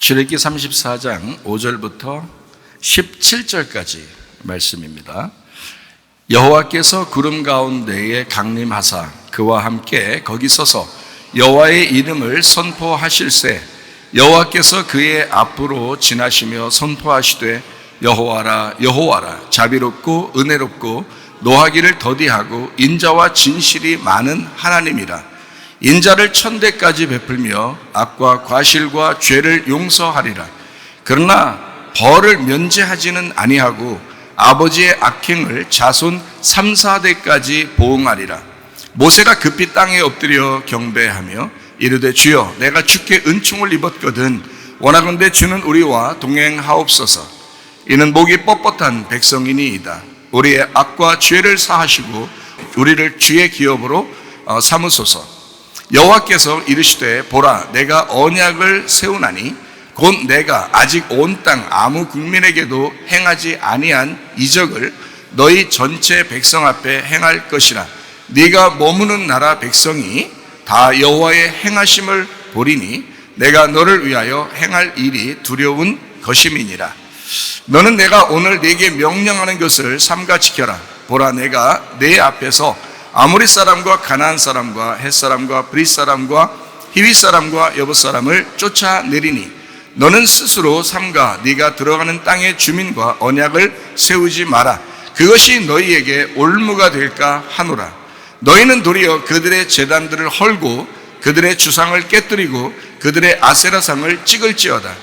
출애굽기 34장 5절부터 17절까지 말씀입니다. 여호와께서 구름 가운데에 강림하사 그와 함께 거기 서서 여호와의 이름을 선포하실세 여호와께서 그의 앞으로 지나시며 선포하시되 여호와라 여호와라 자비롭고 은혜롭고 노하기를 더디하고 인자와 진실이 많은 하나님이라. 인자를 천대까지 베풀며 악과 과실과 죄를 용서하리라. 그러나 벌을 면제하지는 아니하고 아버지의 악행을 자손 3, 4대까지 보응하리라. 모세가 급히 땅에 엎드려 경배하며 이르되 주여 내가 주께 은총을 입었거든 원하건대 주는 우리와 동행하옵소서. 이는 목이 뻣뻣한 백성이니이다. 우리의 악과 죄를 사하시고 우리를 주의 기업으로 삼으소서. 여호와께서 이르시되 보라 내가 언약을 세우나니 곧 내가 아직 온 땅 아무 국민에게도 행하지 아니한 이적을 너희 전체 백성 앞에 행할 것이라. 네가 머무는 나라 백성이 다 여호와의 행하심을 보리니 내가 너를 위하여 행할 일이 두려운 것임이니라. 너는 내가 오늘 네게 명령하는 것을 삼가 지켜라. 보라 내가 네 앞에서 아모리 사람과 가나안 사람과 헷 사람과 브릿 사람과 히윗 사람과 여봇 사람을 쫓아내리니 너는 스스로 삼가 네가 들어가는 땅의 주민과 언약을 세우지 마라. 그것이 너희에게 올무가 될까 하노라. 너희는 도리어 그들의 제단들을 헐고 그들의 주상을 깨뜨리고 그들의 아세라상을 찍을지어다.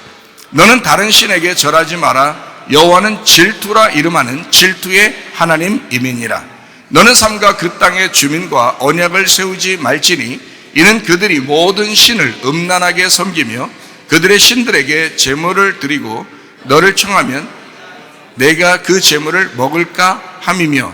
너는 다른 신에게 절하지 마라. 여호와는 질투라 이름하는 질투의 하나님이니라. 너는 삼가 그 땅의 주민과 언약을 세우지 말지니 이는 그들이 모든 신을 음란하게 섬기며 그들의 신들에게 제물을 드리고 너를 청하면 내가 그 제물을 먹을까 함이며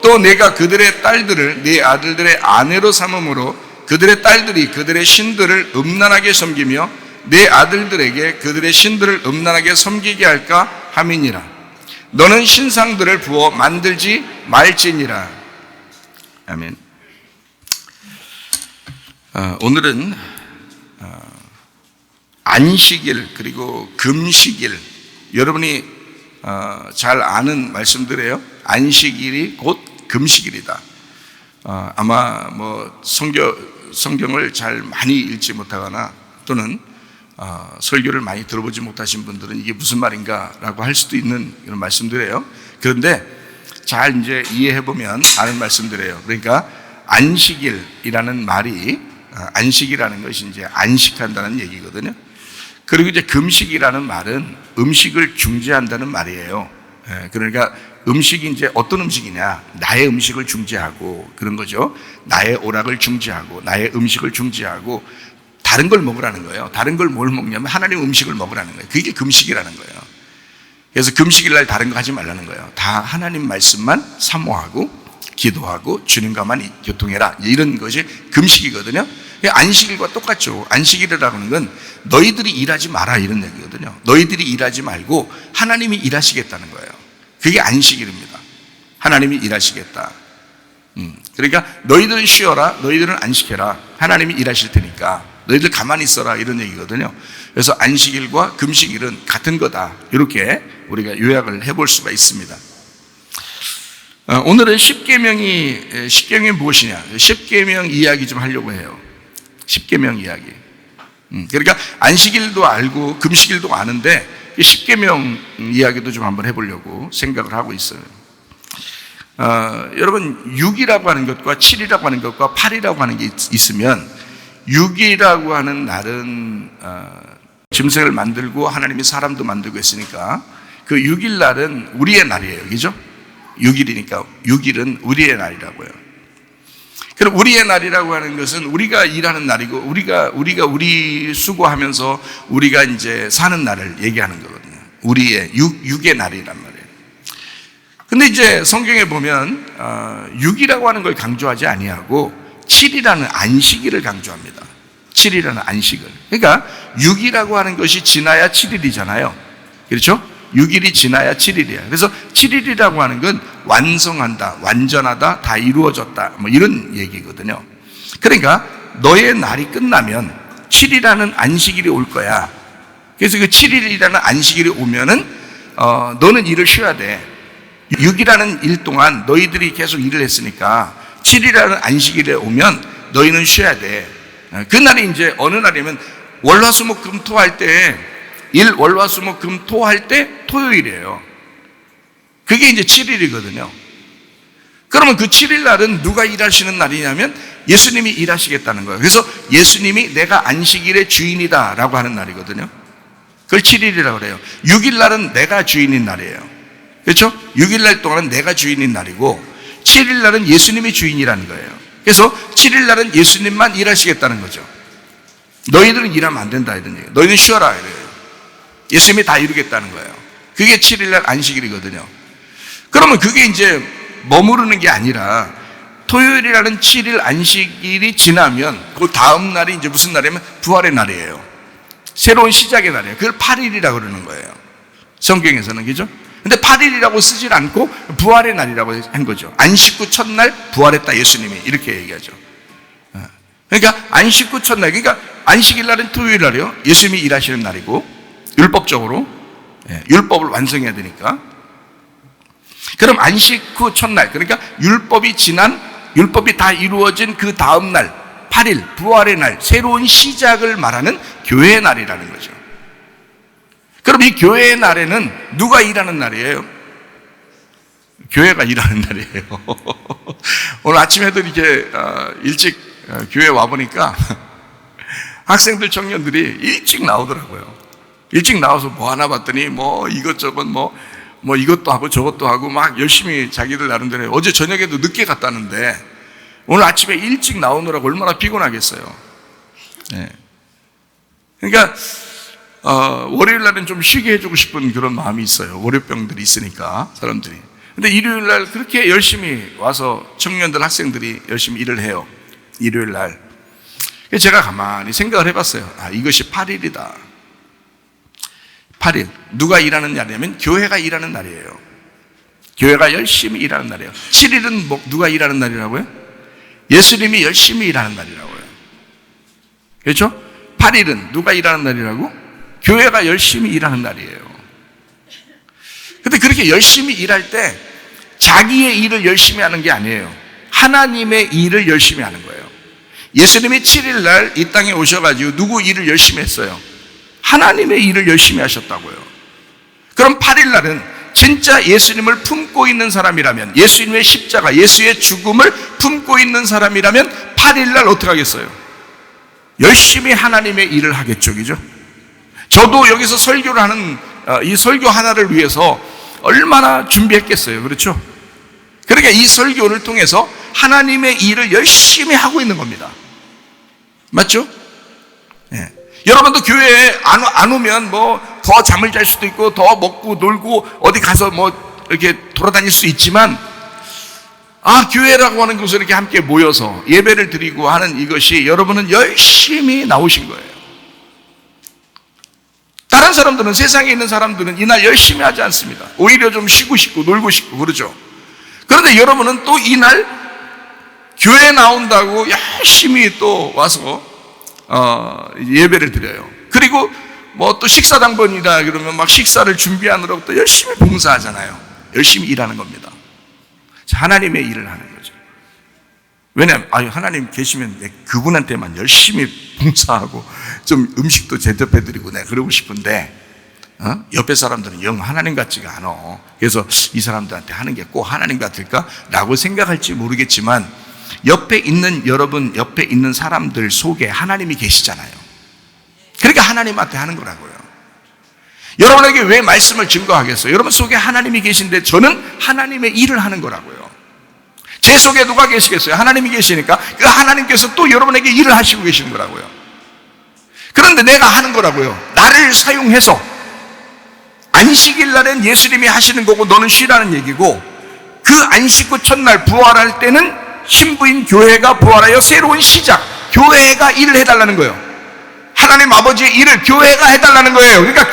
또 내가 그들의 딸들을 네 아들들의 아내로 삼음으로 그들의 딸들이 그들의 신들을 음란하게 섬기며 네 아들들에게 그들의 신들을 음란하게 섬기게 할까 함이니라. 너는 신상들을 부어 만들지 말지니라. 아멘. 오늘은 안식일 그리고 금식일, 여러분이 잘 아는 말씀들이에요. 안식일이 곧 금식일이다. 아마 뭐 성경을 잘 많이 읽지 못하거나 또는 설교를 많이 들어보지 못하신 분들은 이게 무슨 말인가라고 할 수도 있는 이런 말씀들이에요. 그런데 잘 이제 이해해보면 아는 말씀들이에요. 그러니까 안식일이라는 말이 안식이라는 것이 이제 안식한다는 얘기거든요. 그리고 이제 금식이라는 말은 음식을 중지한다는 말이에요. 그러니까 음식이 이제 어떤 음식이냐, 나의 음식을 중지하고 그런 거죠. 나의 오락을 중지하고 나의 음식을 중지하고 다른 걸 먹으라는 거예요. 다른 걸 뭘 먹냐면 하나님 음식을 먹으라는 거예요. 그게 금식이라는 거예요. 그래서 금식일 날 다른 거 하지 말라는 거예요. 다 하나님 말씀만 사모하고 기도하고 주님과만 교통해라. 이런 것이 금식이거든요. 안식일과 똑같죠. 안식일이라고 하는 건 너희들이 일하지 마라 이런 얘기거든요. 너희들이 일하지 말고 하나님이 일하시겠다는 거예요. 그게 안식일입니다. 하나님이 일하시겠다. 그러니까 너희들은 쉬어라. 너희들은 안식해라. 하나님이 일하실 테니까 너희들 가만히 있어라 이런 얘기거든요. 그래서 안식일과 금식일은 같은 거다. 이렇게 우리가 요약을 해볼 수가 있습니다. 오늘은 십계명이 무엇이냐? 십계명 이야기 좀 하려고 해요. 십계명 이야기. 그러니까 안식일도 알고 금식일도 아는데 십계명 이야기도 좀 한번 해보려고 생각을 하고 있어요. 여러분 6이라고 하는 것과 7이라고 하는 것과 8이라고 하는 게 있으면 6이라고 하는 날은 짐승을 만들고 하나님이 사람도 만들고 했으니까 그 6일 날은 우리의 날이에요. 그죠? 6일이니까 6일은 우리의 날이라고요. 그럼 우리의 날이라고 하는 것은 우리가 일하는 날이고 우리 수고하면서 우리가 이제 사는 날을 얘기하는 거거든요. 우리의 6의 날이란 말이에요. 근데 이제 성경에 보면 6이라고 하는 걸 강조하지 아니하고 7이라는 안식일을 강조합니다. 7이라는 안식을. 그러니까 6이라고 하는 것이 지나야 7일이잖아요. 그렇죠? 6일이 지나야 7일이에요. 그래서 7일이라고 하는 건 완성한다, 완전하다, 다 이루어졌다 뭐 이런 얘기거든요. 그러니까 너의 날이 끝나면 7일이라는 안식일이 올 거야. 그래서 그 7일이라는 안식일이 오면은 너는 일을 쉬어야 돼. 6일이라는 일 동안 너희들이 계속 일을 했으니까 7일이라는 안식일에 오면 너희는 쉬어야 돼. 그날이 이제 어느 날이면 월화수목금토 할 때, 월화수목금토 할 때 토요일이에요. 그게 이제 7일이거든요. 그러면 그 7일 날은 누가 일하시는 날이냐면 예수님이 일하시겠다는 거예요. 그래서 예수님이 내가 안식일의 주인이다 라고 하는 날이거든요. 그걸 7일이라고 그래요. 6일 날은 내가 주인인 날이에요. 그렇죠? 6일 날 동안은 내가 주인인 날이고 7일 날은 예수님이 주인이라는 거예요. 그래서 7일 날은 예수님만 일하시겠다는 거죠. 너희들은 일하면 안 된다 이런 얘기예요. 너희는 쉬어라 이래요. 예수님이 다 이루겠다는 거예요. 그게 7일 날 안식일이거든요. 그러면 그게 이제 머무르는 게 아니라 토요일이라는 7일 안식일이 지나면 그 다음 날이 이제 무슨 날이냐면 부활의 날이에요. 새로운 시작의 날이에요. 그걸 8일이라고 그러는 거예요. 성경에서는, 그죠? 근데 8일이라고 쓰질 않고 부활의 날이라고 한 거죠. 안식 후 첫날 부활했다 예수님이 이렇게 얘기하죠. 그러니까 안식 후 첫날, 그러니까 안식일 날은 토요일 날이요. 예수님이 일하시는 날이고 율법적으로 율법을 완성해야 되니까. 그럼 안식 후 첫날, 그러니까 율법이 다 이루어진 그 다음 날 8일 부활의 날, 새로운 시작을 말하는 교회의 날이라는 거죠. 그럼 이 교회의 날에는 누가 일하는 날이에요? 교회가 일하는 날이에요. 오늘 아침에도 이렇게 일찍 교회 와보니까 학생들, 청년들이 일찍 나오더라고요. 일찍 나와서 뭐 하나 봤더니 뭐 이것저것 뭐 이것도 하고 저것도 하고 막 열심히 자기들 나름대로. 어제 저녁에도 늦게 갔다는데 오늘 아침에 일찍 나오느라고 얼마나 피곤하겠어요. 네. 그러니까 월요일 날은 좀 쉬게 해주고 싶은 그런 마음이 있어요. 월요병들이 있으니까 사람들이. 근데 일요일 날 그렇게 열심히 와서 청년들, 학생들이 열심히 일을 해요. 일요일 날. 제가 가만히 생각을 해봤어요. 이것이 8일이다. 8일. 누가 일하는 날이냐면 교회가 일하는 날이에요. 교회가 열심히 일하는 날이에요. 7일은 누가 일하는 날이라고요? 예수님이 열심히 일하는 날이라고요. 그렇죠? 8일은 누가 일하는 날이라고? 교회가 열심히 일하는 날이에요. 근데 그렇게 열심히 일할 때 자기의 일을 열심히 하는 게 아니에요. 하나님의 일을 열심히 하는 거예요. 예수님이 7일 날 이 땅에 오셔가지고 누구 일을 열심히 했어요? 하나님의 일을 열심히 하셨다고요. 그럼 8일 날은 진짜 예수님을 품고 있는 사람이라면, 예수님의 십자가, 예수의 죽음을 품고 있는 사람이라면 8일 날 어떻게 하겠어요? 열심히 하나님의 일을 하겠죠. 그죠? 저도 여기서 설교를 하는 이 설교 하나를 위해서 얼마나 준비했겠어요. 그렇죠? 그러니까 이 설교를 통해서 하나님의 일을 열심히 하고 있는 겁니다. 맞죠? 예. 여러분도 교회에 안 오면 뭐 더 잠을 잘 수도 있고 더 먹고 놀고 어디 가서 뭐 이렇게 돌아다닐 수 있지만 교회라고 하는 곳에 이렇게 함께 모여서 예배를 드리고 하는 이것이 여러분은 열심히 나오신 거예요. 다른 사람들은, 세상에 있는 사람들은 이날 열심히 하지 않습니다. 오히려 좀 쉬고 싶고 놀고 싶고 그러죠. 그런데 여러분은 또 이날 교회에 나온다고 열심히 또 와서 예배를 드려요. 그리고 뭐 또 식사 당번이다 그러면 막 식사를 준비하느라고 또 열심히 봉사하잖아요. 열심히 일하는 겁니다. 하나님의 일을 하는 거죠. 왜냐하면 하나님 계시면 그분한테만 열심히 봉사하고 좀 음식도 대접해드리고 내가 그러고 싶은데 옆에 사람들은 영 하나님 같지가 않아. 그래서 이 사람들한테 하는 게 꼭 하나님 같을까? 라고 생각할지 모르겠지만 옆에 있는 여러분, 옆에 있는 사람들 속에 하나님이 계시잖아요. 그러니까 하나님한테 하는 거라고요. 여러분에게 왜 말씀을 증거하겠어요? 여러분 속에 하나님이 계신데 저는 하나님의 일을 하는 거라고요. 제 속에 누가 계시겠어요? 하나님이 계시니까 그 하나님께서 또 여러분에게 일을 하시고 계시는 거라고요. 그런데 내가 하는 거라고요. 나를 사용해서 안식일 날엔 예수님이 하시는 거고 너는 쉬라는 얘기고, 그 안식 후 첫날 부활할 때는 신부인 교회가 부활하여 새로운 시작, 교회가 일을 해달라는 거예요. 하나님 아버지의 일을 교회가 해달라는 거예요. 그러니까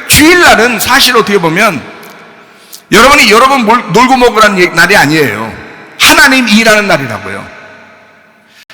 주일날은 사실 어떻게 보면 여러분이 여러분 놀고 먹으라는 날이 아니에요. 하나님 일하는 날이라고요.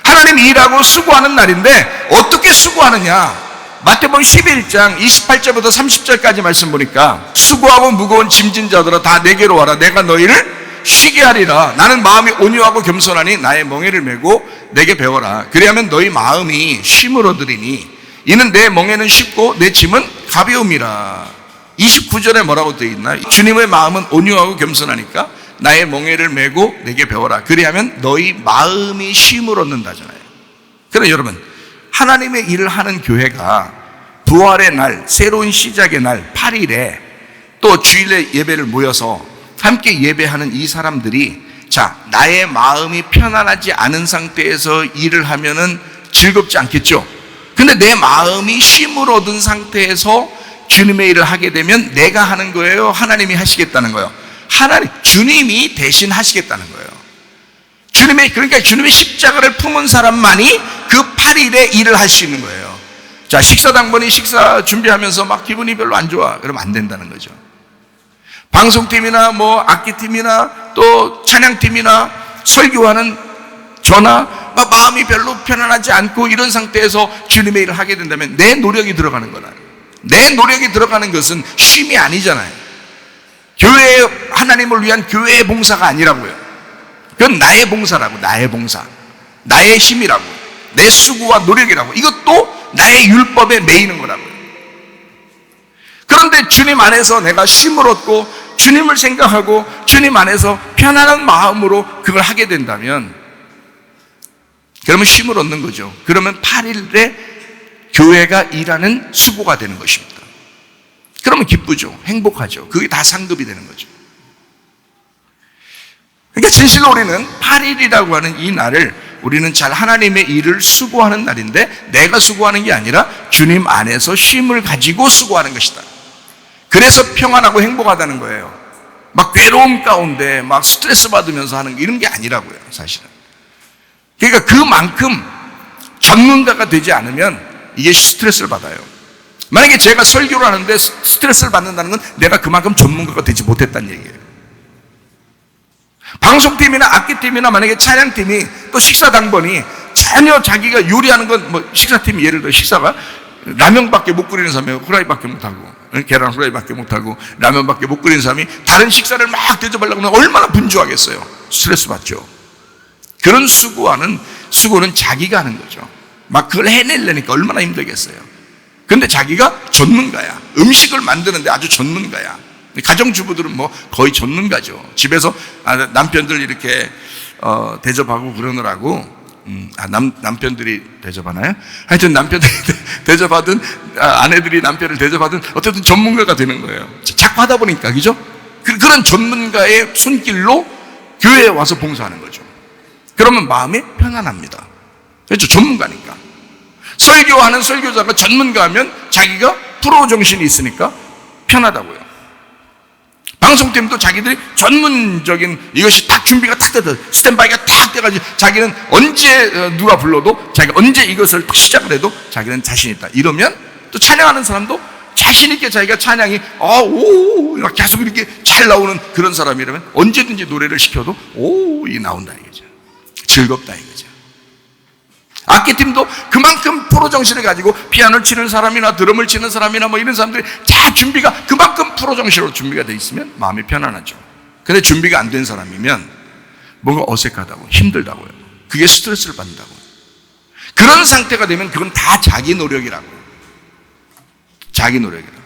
하나님 일하고 수고하는 날인데 어떻게 수고하느냐? 마태복음 11장 28절부터 30절까지 말씀 보니까 수고하고 무거운 짐진 자들아 다 내게로 와라. 내가 너희를 쉬게 하리라. 나는 마음이 온유하고 겸손하니 나의 멍에를 메고 내게 배워라. 그리하면 너희 마음이 쉼을 얻으리니 이는 내 멍에는 쉽고 내 짐은 가벼움이라. 29절에 뭐라고 되어 있나? 주님의 마음은 온유하고 겸손하니까 나의 멍에를 메고 내게 배워라. 그리하면 너희 마음이 쉼을 얻는다잖아요. 그럼 여러분, 하나님의 일을 하는 교회가 부활의 날, 새로운 시작의 날 8일에 또 주일에 예배를 모여서 함께 예배하는 이 사람들이, 자, 나의 마음이 편안하지 않은 상태에서 일을 하면은 즐겁지 않겠죠? 근데 내 마음이 쉼을 얻은 상태에서 주님의 일을 하게 되면 내가 하는 거예요? 하나님이 하시겠다는 거예요? 주님이 대신 하시겠다는 거예요. 그러니까 주님의 십자가를 품은 사람만이 그 8일에 일을 할 수 있는 거예요. 자, 식사당번이 식사 준비하면서 막 기분이 별로 안 좋아. 그러면 안 된다는 거죠. 방송팀이나 뭐 악기팀이나 또 찬양팀이나 설교하는 저나 마음이 별로 편안하지 않고 이런 상태에서 주님의 일을 하게 된다면 내 노력이 들어가는 거라. 내 노력이 들어가는 것은 쉼이 아니잖아요. 교회, 하나님을 위한 교회의 봉사가 아니라고요. 그건 나의 봉사라고. 나의 봉사, 나의 힘이라고, 내 수고와 노력이라고. 이것도 나의 율법에 매이는 거라고요. 그런데 주님 안에서 내가 쉼을 얻고 주님을 생각하고 주님 안에서 편안한 마음으로 그걸 하게 된다면 그러면 쉼을 얻는 거죠. 그러면 8일에 교회가 일하는 수고가 되는 것입니다. 그러면 기쁘죠. 행복하죠. 그게 다 상급이 되는 거죠. 그러니까 진실로 우리는 8일이라고 하는 이 날을 우리는 잘 하나님의 일을 수고하는 날인데 내가 수고하는 게 아니라 주님 안에서 쉼을 가지고 수고하는 것이다. 그래서 평안하고 행복하다는 거예요. 막 괴로움 가운데 막 스트레스 받으면서 하는 이런 게 아니라고요, 사실은. 그러니까 그만큼 전문가가 되지 않으면 이게 스트레스를 받아요. 만약에 제가 설교를 하는데 스트레스를 받는다는 건 내가 그만큼 전문가가 되지 못했다는 얘기예요. 방송팀이나 악기팀이나 만약에 찬양팀이 또 식사당번이 전혀 자기가 요리하는 건 뭐 식사팀이 예를 들어 식사가 라면밖에 못 끓이는 사람이 후라이밖에 못하고 계란 후라이밖에 못하고 라면밖에 못 끓이는 사람이 다른 식사를 막 대접하려고 하면 얼마나 분주하겠어요. 스트레스 받죠. 그런 수고는 자기가 하는 거죠. 막 그걸 해내려니까 얼마나 힘들겠어요. 근데 자기가 전문가야. 음식을 만드는데 아주 전문가야. 가정주부들은 뭐 거의 전문가죠. 집에서 남편들 이렇게 대접하고 그러느라고 남편들이 대접하나요? 하여튼 남편들이 대접하든 아내들이 남편을 대접하든 어쨌든 전문가가 되는 거예요. 자꾸 하다 보니까, 그죠? 그런 전문가의 손길로 교회에 와서 봉사하는 거죠. 그러면 마음이 편안합니다. 그렇죠? 전문가니까. 설교하는 설교자가 전문가면 자기가 프로 정신이 있으니까 편하다고요. 방송팀도 자기들이 전문적인 이것이 딱 준비가 딱 돼서 스탠바이가 딱 돼가지고 자기는 언제 누가 불러도 자기가 언제 이것을 딱 시작을 해도 자기는 자신 있다. 이러면 또 찬양하는 사람도 자신 있게 자기가 찬양이 계속 이렇게 잘 나오는 그런 사람이라면 언제든지 노래를 시켜도 이 나온다 이거죠. 즐겁다 이거죠. 악기팀도 그만큼 프로 정신을 가지고 피아노를 치는 사람이나 드럼을 치는 사람이나 뭐 이런 사람들이 다 준비가 그만큼 프로 정신으로 준비가 돼 있으면 마음이 편안하죠. 근데 준비가 안 된 사람이면 뭔가 어색하다고 힘들다고요. 그게 스트레스를 받는다고. 그런 상태가 되면 그건 다 자기 노력이라고요. 자기 노력이라고.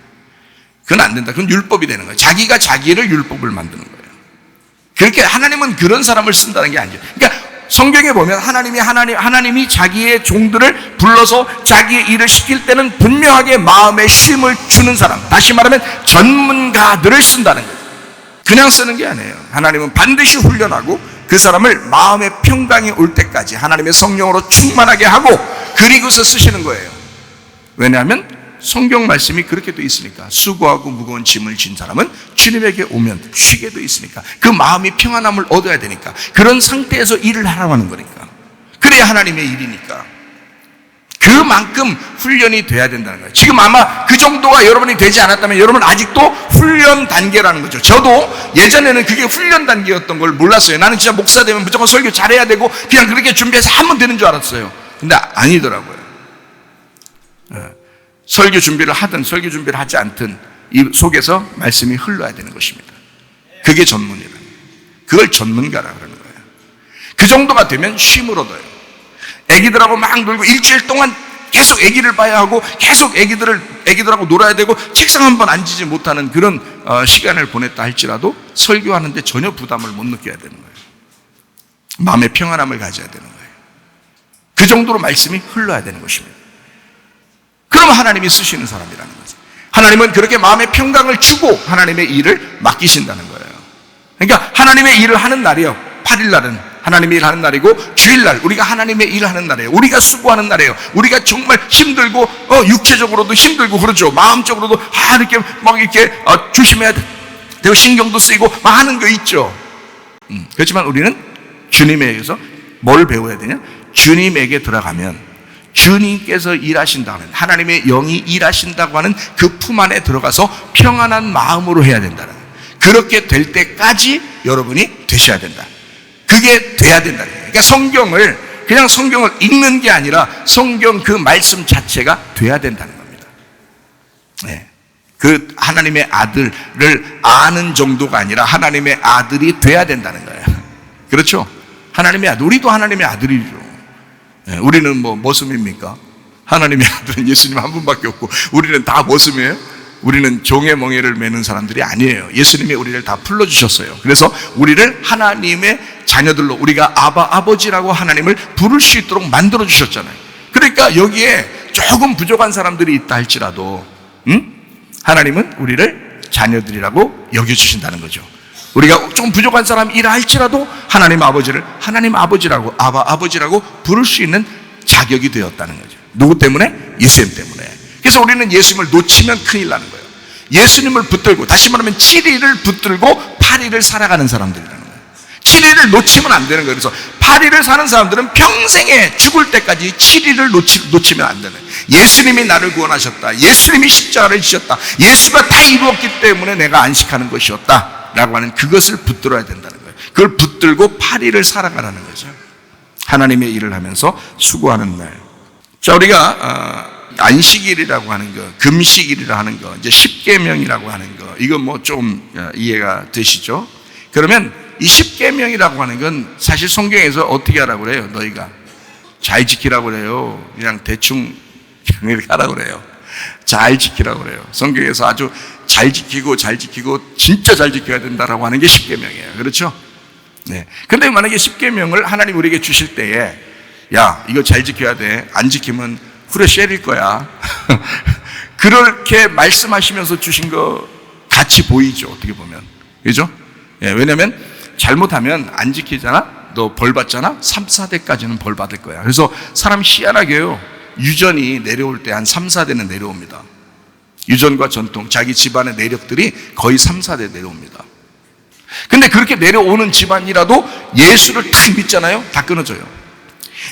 그건 안 된다. 그건 율법이 되는 거예요. 자기가 자기를 율법을 만드는 거예요. 그렇게 하나님은 그런 사람을 쓴다는 게 아니죠. 그러니까 성경에 보면 하나님이 자기의 종들을 불러서 자기의 일을 시킬 때는 분명하게 마음에 쉼을 주는 사람, 다시 말하면 전문가들을 쓴다는 거예요. 그냥 쓰는 게 아니에요. 하나님은 반드시 훈련하고 그 사람을 마음의 평강이 올 때까지 하나님의 성령으로 충만하게 하고 그리고서 쓰시는 거예요. 왜냐하면 성경 말씀이 그렇게 돼 있으니까. 수고하고 무거운 짐을 진 사람은 주님에게 오면 쉬게 돼 있으니까. 그 마음이 평안함을 얻어야 되니까. 그런 상태에서 일을 하라고 하는 거니까. 그래야 하나님의 일이니까. 그만큼 훈련이 돼야 된다는 거예요. 지금 아마 그 정도가 여러분이 되지 않았다면 여러분 아직도 훈련 단계라는 거죠. 저도 예전에는 그게 훈련 단계였던 걸 몰랐어요. 나는 진짜 목사 되면 무조건 설교 잘해야 되고 그냥 그렇게 준비해서 하면 되는 줄 알았어요. 근데 아니더라고요. 설교 준비를 하든 설교 준비를 하지 않든 이 속에서 말씀이 흘러야 되는 것입니다. 그게 전문이라는 거예요. 그걸 전문가라 그러는 거예요. 그 정도가 되면 쉼을 얻어요. 애기들하고 막 놀고 일주일 동안 계속 애기를 봐야 하고 계속 애기들하고 놀아야 되고 책상 한 번 앉지 못하는 그런 시간을 보냈다 할지라도 설교하는데 전혀 부담을 못 느껴야 되는 거예요. 마음의 평안함을 가져야 되는 거예요. 그 정도로 말씀이 흘러야 되는 것입니다. 그럼 하나님이 쓰시는 사람이라는 거죠. 하나님은 그렇게 마음의 평강을 주고 하나님의 일을 맡기신다는 거예요. 그러니까 하나님의 일을 하는 날이요, 8일날은 하나님의 일하는 날이고, 주일날 우리가 하나님의 일하는 날이에요. 우리가 수고하는 날이에요. 우리가 정말 힘들고 육체적으로도 힘들고 그렇죠. 마음적으로도 이렇게 막 이렇게 조심해야 되고 신경도 쓰이고 막 하는 거 있죠. 그렇지만 우리는 주님에게서 뭘 배워야 되냐? 주님에게 들어가면 주님께서 일하신다는, 하나님의 영이 일하신다고 하는 그 품 안에 들어가서 평안한 마음으로 해야 된다는, 그렇게 될 때까지 여러분이 되셔야 된다. 그게 돼야 된다는 거예요. 그러니까 성경을 그냥 성경을 읽는 게 아니라 성경 그 말씀 자체가 돼야 된다는 겁니다. 네. 그 하나님의 아들을 아는 정도가 아니라 하나님의 아들이 돼야 된다는 거예요. 그렇죠? 하나님의 아들, 우리도 하나님의 아들이죠. 네. 우리는 뭐 머슴입니까? 하나님의 아들은 예수님 한 분밖에 없고 우리는 다 머슴이에요? 우리는 종의 멍에를 매는 사람들이 아니에요. 예수님이 우리를 다 풀러주셨어요. 그래서 우리를 하나님의 자녀들로, 우리가 아버지라고 하나님을 부를 수 있도록 만들어주셨잖아요. 그러니까 여기에 조금 부족한 사람들이 있다 할지라도 하나님은 우리를 자녀들이라고 여겨주신다는 거죠. 우리가 조금 부족한 사람이라 할지라도 하나님 아버지를 하나님 아버지라고, 아버지라고 부를 수 있는 자격이 되었다는 거죠. 누구 때문에? 예수님 때문에. 그래서 우리는 예수님을 놓치면 큰일 나는 거예요. 예수님을 붙들고, 다시 말하면 7일을 붙들고 8일을 살아가는 사람들이라는 거예요. 7일을 놓치면 안 되는 거예요. 그래서 8일을 사는 사람들은 평생에 죽을 때까지 7일을 놓치면 안 되는 거예요. 예수님이 나를 구원하셨다, 예수님이 십자가를 지셨다, 예수가 다 이루었기 때문에 내가 안식하는 것이었다 라고 하는 그것을 붙들어야 된다는 거예요. 그걸 붙들고 8일을 살아가라는 거죠. 하나님의 일을 하면서 수고하는 날. 자, 우리가 안식일이라고 하는 거, 금식일이라고 하는 거, 이제 십계명이라고 하는 거, 이거 뭐 좀 이해가 되시죠? 그러면 이 십계명이라고 하는 건 사실 성경에서 어떻게 하라고 그래요? 너희가 잘 지키라고 그래요. 그냥 대충 이렇게 하라고 그래요. 잘 지키라고 그래요. 성경에서 아주 잘 지키고 진짜 잘 지켜야 된다라고 하는 게 십계명이에요. 그렇죠? 네. 근데 만약에 십계명을 하나님 우리에게 주실 때에, 야, 이거 잘 지켜야 돼. 안 지키면 후레 쉐릴 거야. 그렇게 말씀하시면서 주신 거 같이 보이죠, 어떻게 보면. 그죠? 예, 왜냐면 잘못하면 안 지키잖아? 너 벌 받잖아? 3, 4대까지는 벌 받을 거야. 그래서 사람 희한하게요, 유전이 내려올 때 한 3, 4대는 내려옵니다. 유전과 전통, 자기 집안의 내력들이 거의 3, 4대 내려옵니다. 근데 그렇게 내려오는 집안이라도 예수를 딱 믿잖아요? 다 끊어져요.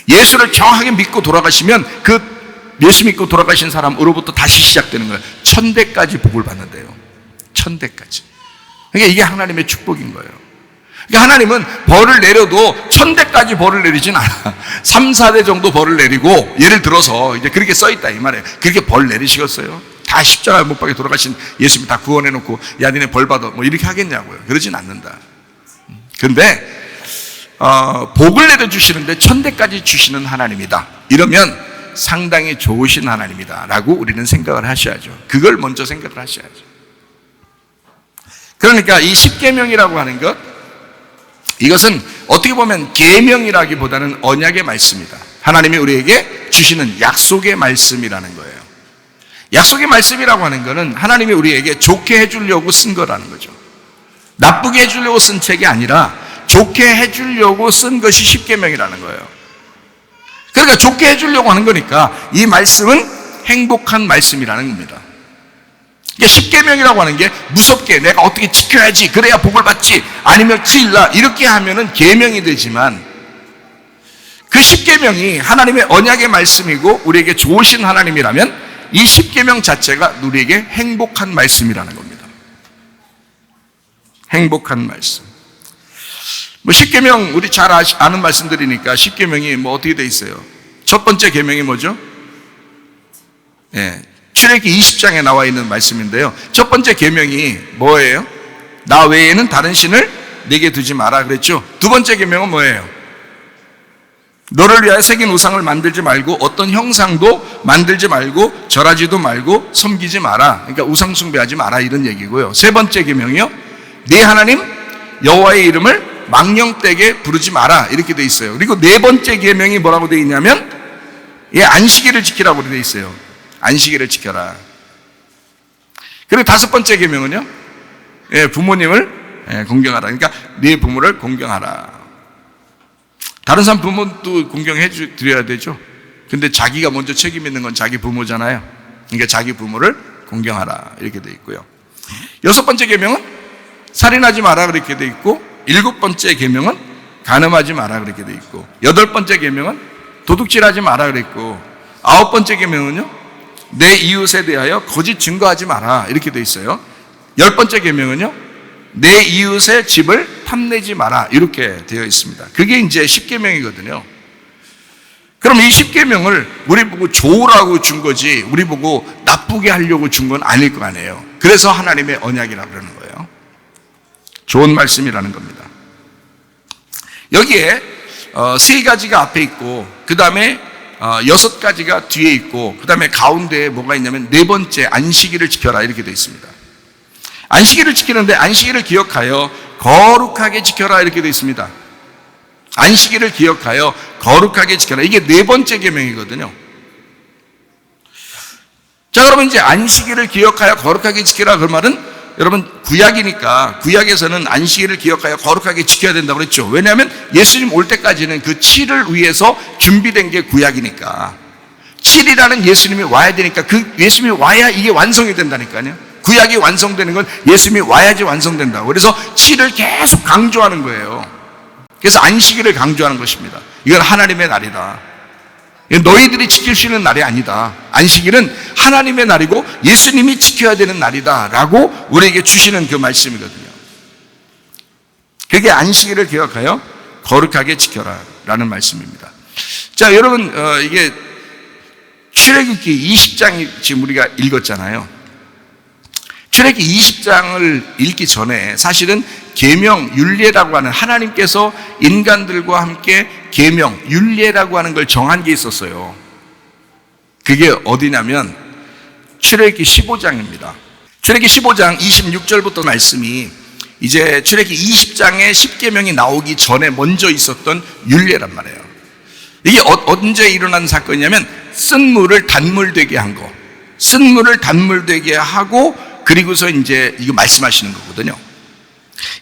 예수를 정확하게 믿고 돌아가시면 그 예수 믿고 돌아가신 사람으로부터 다시 시작되는 거예요. 1000대까지 복을 받는데요. 1000대까지. 그러니까 이게 하나님의 축복인 거예요. 그러니까 하나님은 벌을 내려도 1000대까지 벌을 내리진 않아. 3, 4대 정도 벌을 내리고, 예를 들어서 이제 그렇게 써있다 이 말이에요. 그렇게 벌 내리시겠어요? 다 십자가 못 박에 돌아가신 예수님이 다 구원해놓고 야 니네 벌 받아 뭐 이렇게 하겠냐고요. 그러진 않는다. 그런데 복을 내려주시는데 1000대까지 주시는 하나님이다, 이러면 상당히 좋으신 하나님이다 라고 우리는 생각을 하셔야죠. 그걸 먼저 생각을 하셔야죠. 그러니까 이 십계명이라고 하는 것, 이것은 어떻게 보면 계명이라기보다는 언약의 말씀이다. 하나님이 우리에게 주시는 약속의 말씀이라는 거예요. 약속의 말씀이라고 하는 것은 하나님이 우리에게 좋게 해주려고 쓴 거라는 거죠. 나쁘게 해주려고 쓴 책이 아니라 좋게 해주려고 쓴 것이 십계명이라는 거예요. 그러니까 좋게 해주려고 하는 거니까 이 말씀은 행복한 말씀이라는 겁니다. 그러니까 십계명이라고 하는 게 무섭게 내가 어떻게 지켜야지, 그래야 복을 받지, 아니면 지일라 이렇게 하면은 계명이 되지만, 그 십계명이 하나님의 언약의 말씀이고 우리에게 좋으신 하나님이라면 이 십계명 자체가 우리에게 행복한 말씀이라는 겁니다. 행복한 말씀. 뭐 십계명 우리 잘 아는 말씀들이니까 십계명이 뭐 어떻게 돼 있어요? 첫 번째 계명이 뭐죠? 예, 출애굽기 20장에 나와 있는 말씀인데요. 첫 번째 계명이 뭐예요? 나 외에는 다른 신을 내게 두지 마라 그랬죠. 두 번째 계명은 뭐예요? 너를 위하여 새긴 우상을 만들지 말고 어떤 형상도 만들지 말고 절하지도 말고 섬기지 마라. 그러니까 우상 숭배하지 마라 이런 얘기고요. 세 번째 계명이요. 네 하나님 여호와의 이름을 망령되게 부르지 마라 이렇게 돼 있어요. 그리고 네 번째 계명이 뭐라고 돼 있냐면 안식일을 지키라고 돼 있어요. 안식일을 지켜라. 그리고 다섯 번째 계명은요. 부모님을 공경하라. 그러니까 네 부모를 공경하라. 다른 사람 부모도 공경해 드려야 되죠. 근데 자기가 먼저 책임 있는 건 자기 부모잖아요. 그러니까 자기 부모를 공경하라 이렇게 돼 있고요. 여섯 번째 계명은 살인하지 마라 그렇게 돼 있고, 일곱 번째 계명은 간음하지 마라 그렇게 돼 있고, 여덟 번째 계명은 도둑질하지 마라 그랬고, 아홉 번째 계명은요 내 이웃에 대하여 거짓 증거하지 마라 이렇게 돼 있어요. 열 번째 계명은요 내 이웃의 집을 탐내지 마라 이렇게 되어 있습니다. 그게 이제 10계명이거든요. 그럼 이 10계명을 우리 보고 좋으라고 준 거지 우리 보고 나쁘게 하려고 준 건 아닐 거 아니에요. 그래서 하나님의 언약이라고 그러는 거예요. 좋은 말씀이라는 겁니다. 여기에 세 가지가 앞에 있고, 그 다음에 여섯 가지가 뒤에 있고, 그 다음에 가운데에 뭐가 있냐면 네 번째 안식일을 지켜라 이렇게 되어 있습니다. 안식일을 지키는데 안식일을 기억하여 거룩하게 지켜라 이렇게 되어 있습니다. 안식일을 기억하여 거룩하게 지켜라. 이게 네 번째 계명이거든요. 자, 그러면 이제 안식일을 기억하여 거룩하게 지켜라 그 말은 여러분 구약이니까 구약에서는 안식일을 기억하여 거룩하게 지켜야 된다고 그랬죠. 왜냐하면 예수님 올 때까지는 그 7을 위해서 준비된 게 구약이니까 7이라는 예수님이 와야 되니까 그 예수님이 와야 이게 완성이 된다니까요. 구약이 완성되는 건 예수님이 와야지 완성된다고. 그래서 7을 계속 강조하는 거예요. 그래서 안식일을 강조하는 것입니다. 이건 하나님의 날이다. 너희들이 지킬 수 있는 날이 아니다. 안식일은 하나님의 날이고 예수님이 지켜야 되는 날이다 라고 우리에게 주시는 그 말씀이거든요. 그게 안식일을 기억하여 거룩하게 지켜라 라는 말씀입니다. 자, 여러분 이게 출애굽기 20장 지금 우리가 읽었잖아요. 출애굽기 20장을 읽기 전에 사실은 계명, 율례라고 하는 하나님께서 인간들과 함께 계명, 율례라고 하는 걸 정한 게 있었어요. 그게 어디냐면 출애굽기 15장입니다. 출애굽기 15장 26절부터 말씀이 이제 출애굽기 20장에 10계명이 나오기 전에 먼저 있었던 율례란 말이에요. 이게 언제 일어난 사건이냐면 쓴 물을 단물 되게 한 거. 쓴 물을 단물 되게 하고 그리고서 이제 이거 말씀하시는 거거든요.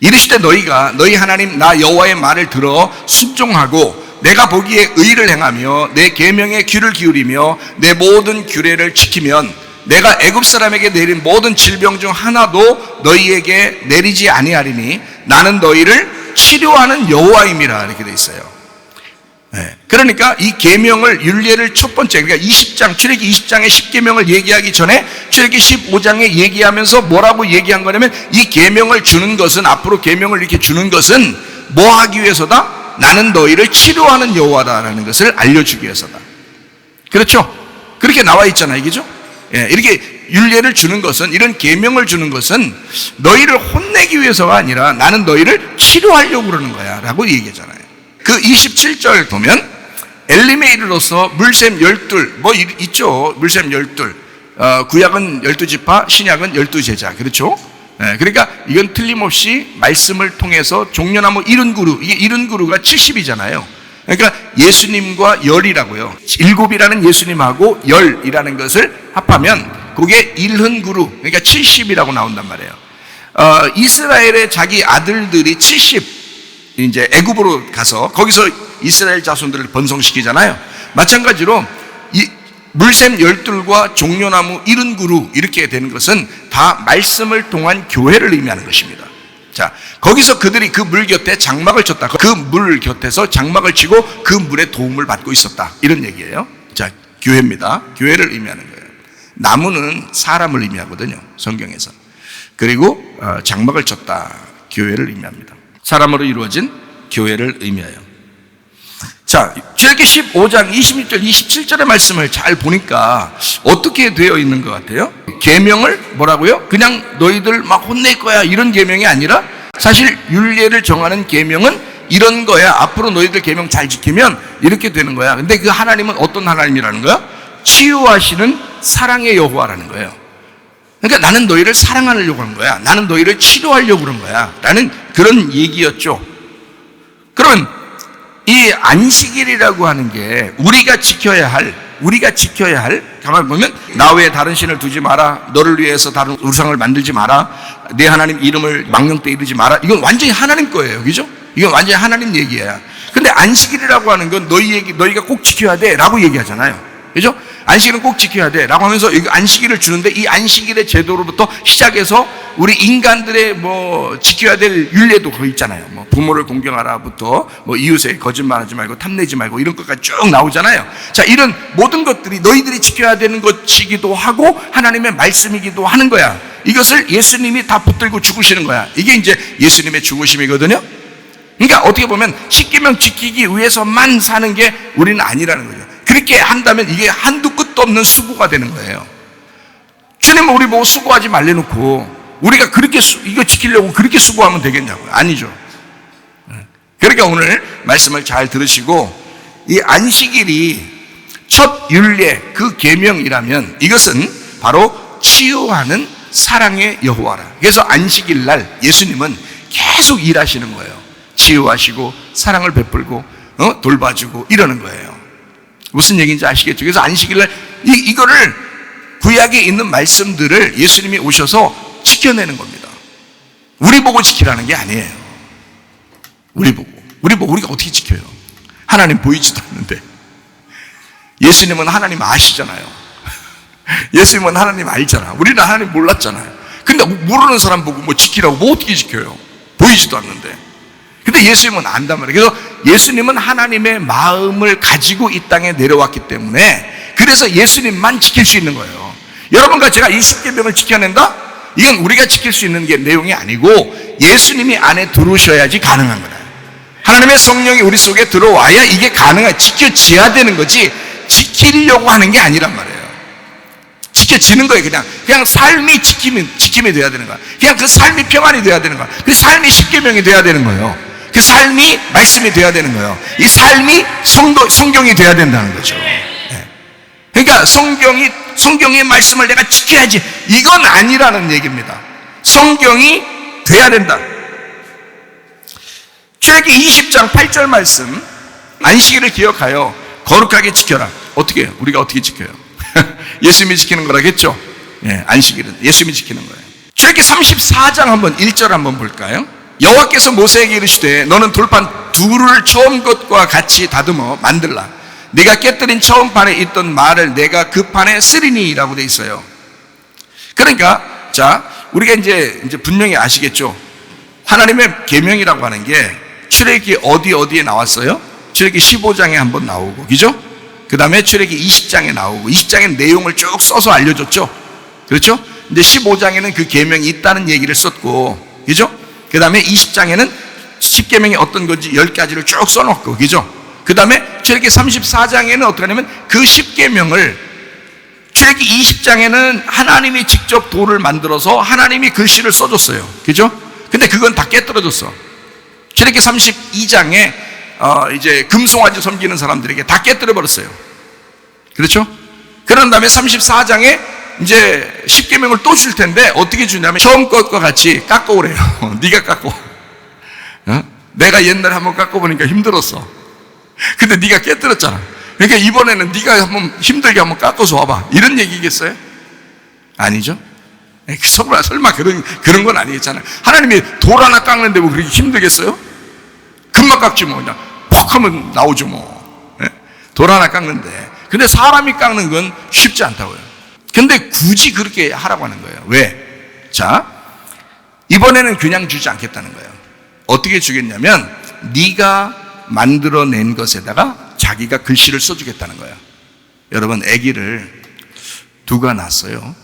이르시되 너희가 너희 하나님 나 여호와의 말을 들어 순종하고 내가 보기에 의를 행하며 내 계명에 귀를 기울이며 내 모든 규례를 지키면 내가 애굽 사람에게 내린 모든 질병 중 하나도 너희에게 내리지 아니하리니 나는 너희를 치료하는 여호와임이라 이렇게 돼 있어요. 그러니까 이 계명을 율례를 첫 번째 그러니까 20장 출애굽기 20장의 10계명을 얘기하기 전에 출애굽기 15장에 얘기하면서 뭐라고 얘기한 거냐면 이 계명을 주는 것은 앞으로 계명을 이렇게 주는 것은 뭐 하기 위해서다? 나는 너희를 치료하는 여호와다라는 것을 알려주기 위해서다. 그렇죠? 그렇게 나와 있잖아요, 그죠? 이렇게 율례를 주는 것은 이런 계명을 주는 것은 너희를 혼내기 위해서가 아니라 나는 너희를 치료하려고 그러는 거야라고 얘기하잖아요. 그 27절 보면 엘림에 이르러서 물샘 12 뭐 있죠. 물샘 12 구약은 12지파 신약은 12제자 그렇죠. 그러니까 이건 틀림없이 말씀을 통해서 종려나무 70그루 이게 70그루가 70이잖아요. 그러니까 예수님과 열이라고요. 7이라는 예수님하고 열이라는 것을 합하면 그게 1흔그루 그러니까 70이라고 나온단 말이에요. 이스라엘의 자기 아들들이 70 이제 애굽으로 가서 거기서 이스라엘 자손들을 번성시키잖아요. 마찬가지로 이 물샘 12과 종려나무 70그루 이렇게 되는 것은 다 말씀을 통한 교회를 의미하는 것입니다. 자, 거기서 그들이 그 물 곁에 장막을 쳤다. 그 물 곁에서 장막을 치고 그 물의 도움을 받고 있었다. 이런 얘기예요. 자, 교회입니다. 교회를 의미하는 거예요. 나무는 사람을 의미하거든요. 성경에서. 그리고 장막을 쳤다. 교회를 의미합니다. 사람으로 이루어진 교회를 의미하여. 자, 자, 출애굽기 15장 26절, 27절의 말씀을 잘 보니까 어떻게 되어 있는 것 같아요? 계명을 뭐라고요? 그냥 너희들 막 혼낼 거야 이런 계명이 아니라 사실 율례를 정하는 계명은 이런 거야. 앞으로 너희들 계명 잘 지키면 이렇게 되는 거야. 근데 그 하나님은 어떤 하나님이라는 거야? 치유하시는 사랑의 여호와라는 거예요. 그러니까 나는 너희를 사랑하려고 한 거야. 나는 너희를 치료하려고 그런 거야. 라는 그런 얘기였죠. 그러면 이 안식일이라고 하는 게 우리가 지켜야 할 가만히 보면 나 외에 다른 신을 두지 마라, 너를 위해서 다른 우상을 만들지 마라, 내 하나님 이름을 망령되이 이르지 마라. 이건 완전히 하나님 거예요. 그죠? 이건 완전히 하나님 얘기야. 근데 안식일이라고 하는 건 너희가 꼭 지켜야 돼 라고 얘기하잖아요. 그죠? 안식일은 꼭 지켜야 돼 라고 하면서 안식일을 주는데 이 안식일의 제도로부터 시작해서 우리 인간들의 지켜야 될 율례도 그거 있잖아요. 부모를 공경하라부터 이웃에 거짓말하지 말고 탐내지 말고 이런 것까지 쭉 나오잖아요. 자, 이런 모든 것들이 너희들이 지켜야 되는 것이기도 하고 하나님의 말씀이기도 하는 거야. 이것을 예수님이 다 붙들고 죽으시는 거야. 이게 이제 예수님의 죽으심이거든요. 그러니까 어떻게 보면 십계명 지키기 위해서만 사는 게 우리는 아니라는 거죠. 그렇게 한다면 이게 한두 끝도 없는 수고가 되는 거예요. 주님은 우리 보고 수고하지 말래놓고 우리가 그렇게 이거 지키려고 그렇게 수고하면 되겠냐고요. 아니죠. 그러니까 오늘 말씀을 잘 들으시고 이 안식일이 첫 율례 그 계명이라면 이것은 바로 치유하는 사랑의 여호와라. 그래서 안식일 날 예수님은 계속 일하시는 거예요. 치유하시고 사랑을 베풀고 돌봐주고 이러는 거예요. 무슨 얘기인지 아시겠죠? 그래서 안식일날 이거를 구약에 있는 말씀들을 예수님이 오셔서 지켜내는 겁니다. 우리 보고 지키라는 게 아니에요. 우리 보고 우리가 어떻게 지켜요? 하나님 보이지도 않는데. 예수님은 하나님 아시잖아요. 예수님은 하나님 알잖아. 우리는 하나님 몰랐잖아요. 근데 모르는 사람 보고 지키라고 어떻게 지켜요? 보이지도 않는데. 근데 예수님은 안단 말이에요. 그래서 예수님은 하나님의 마음을 가지고 이 땅에 내려왔기 때문에 그래서 예수님만 지킬 수 있는 거예요. 여러분과 제가 이 십계명을 지켜낸다? 이건 우리가 지킬 수 있는 게 내용이 아니고 예수님이 안에 들어오셔야지 가능한 거다. 하나님의 성령이 우리 속에 들어와야 이게 가능해. 지켜져야 되는 거지 지키려고 하는 게 아니란 말이에요. 지켜지는 거예요. 그냥 삶이 지킴이 돼야 되는 거야. 그냥 그 삶이 평안이 돼야 되는 거야. 그 삶이 십계명이 돼야 되는 거예요. 그 삶이 말씀이 돼야 되는 거예요. 이 삶이 성경이 돼야 된다는 거죠. 그러니까 성경의 말씀을 내가 지켜야지 이건 아니라는 얘기입니다. 성경이 돼야 된다. 출애굽기 20장 8절 말씀, 안식일을 기억하여 거룩하게 지켜라. 어떻게 해요? 우리가 어떻게 지켜요? 예수님이 지키는 거라겠죠? 안식일은 예수님이 지키는 거예요. 출애굽기 34장 한번 1절 한번 볼까요? 여호와께서 모세에게 이르시되 너는 돌판 둘을 처음 것과 같이 다듬어 만들라. 네가 깨뜨린 처음 판에 있던 말을 내가 그 판에 쓰리니라고 돼 있어요. 그러니까 자, 우리가 이제 분명히 아시겠죠? 하나님의 계명이라고 하는 게 출애굽기 어디에 나왔어요? 출애굽기 15장에 한번 나오고, 그죠? 그 다음에 출애굽기 20장에 나오고, 20장에 내용을 쭉 써서 알려줬죠. 그렇죠? 근데 15장에는 그 계명이 있다는 얘기를 썼고, 그죠? 그 다음에 20장에는 10계명이 어떤 건지 10가지를 쭉 써놓고, 그죠? 그 다음에 출애굽기 34장에는 어떻게 하냐면 그 10계명을 출애굽기 20장에는 하나님이 직접 돌을 만들어서 하나님이 글씨를 써줬어요. 그죠? 근데 그건 다 깨뜨려졌어. 출애굽기 32장에 이제 금송아지 섬기는 사람들에게 다 깨뜨려 버렸어요. 그렇죠? 그런 다음에 34장에 이제 10계명을 또 줄 텐데 어떻게 주냐면 처음 것과 같이 깎아오래요. 네가 깎고. 내가 옛날에 한번 깎아보니까 힘들었어. 근데 네가 깨뜨렸잖아. 그러니까 이번에는 네가 한번 힘들게 한번 깎아서 와봐. 이런 얘기겠어요? 아니죠? 설마 그런 건 아니겠잖아요. 하나님이 돌 하나 깎는데 뭐 그렇게 힘들겠어요? 금방 깎지 뭐. 그냥 퍽 하면 나오죠 뭐. 돌 하나 깎는데. 근데 사람이 깎는 건 쉽지 않다고요. 근데 굳이 그렇게 하라고 하는 거예요. 왜? 자, 이번에는 그냥 주지 않겠다는 거예요. 어떻게 주겠냐면 네가 만들어낸 것에다가 자기가 글씨를 써주겠다는 거예요. 여러분, 아기를 누가 낳았어요?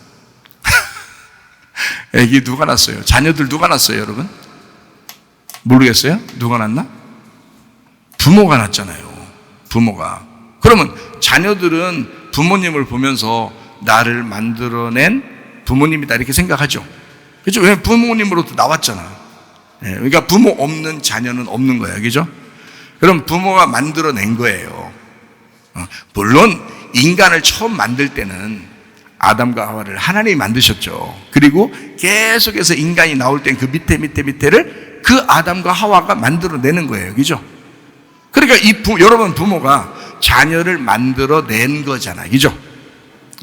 아기 누가 낳았어요? 자녀들 누가 낳았어요, 여러분? 모르겠어요? 누가 낳았나? 부모가 낳았잖아요. 부모가. 그러면 자녀들은 부모님을 보면서 나를 만들어낸 부모님이다 이렇게 생각하죠. 그렇죠? 왜 부모님으로부터 나왔잖아. 그러니까 부모 없는 자녀는 없는 거야. 그죠? 그럼 부모가 만들어낸 거예요. 물론 인간을 처음 만들 때는 아담과 하와를 하나님이 만드셨죠. 그리고 계속해서 인간이 나올 땐 그 밑에를 그 아담과 하와가 만들어내는 거예요. 그죠? 그러니까 여러분 부모가 자녀를 만들어낸 거잖아요. 그죠?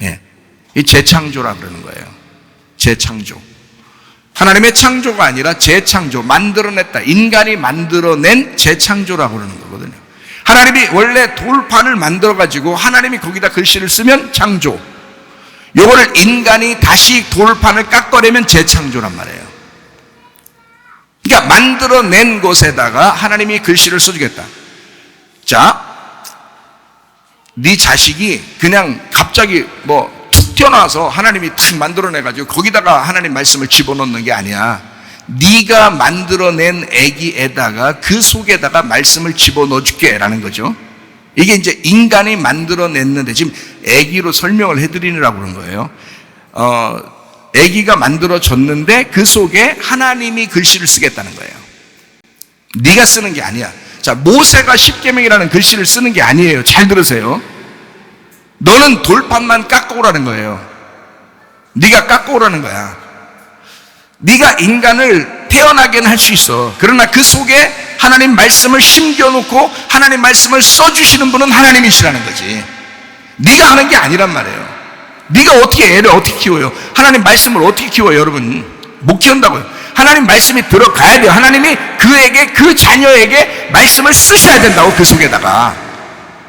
예. 이 재창조라 그러는 거예요. 재창조. 하나님의 창조가 아니라 재창조, 만들어냈다. 인간이 만들어낸 재창조라고 그러는 거거든요. 하나님이 원래 돌판을 만들어가지고 하나님이 거기다 글씨를 쓰면 창조. 요거를 인간이 다시 돌판을 깎아내면 재창조란 말이에요. 그러니까 만들어낸 곳에다가 하나님이 글씨를 써주겠다. 자, 네 자식이 그냥 갑자기 툭 튀어나와서 하나님이 탁 만들어내가지고 거기다가 하나님 말씀을 집어넣는 게 아니야. 네가 만들어낸 애기에다가 그 속에다가 말씀을 집어넣어 줄게 라는 거죠. 이게 이제 인간이 만들어냈는데 지금 애기로 설명을 해드리느라고 그런 거예요. 애기가 만들어졌는데 그 속에 하나님이 글씨를 쓰겠다는 거예요. 네가 쓰는 게 아니야. 자, 모세가 십계명이라는 글씨를 쓰는 게 아니에요. 잘 들으세요. 너는 돌판만 깎아오라는 거예요. 네가 깎아오라는 거야. 네가 인간을 태어나게는 할 수 있어. 그러나 그 속에 하나님 말씀을 심겨놓고 하나님 말씀을 써주시는 분은 하나님이시라는 거지. 네가 하는 게 아니란 말이에요. 네가 어떻게 애를 어떻게 키워요? 하나님 말씀을 어떻게 키워요? 여러분 못 키운다고요. 하나님 말씀이 들어가야 돼요. 하나님이 그 자녀에게 말씀을 쓰셔야 된다고. 그 속에다가.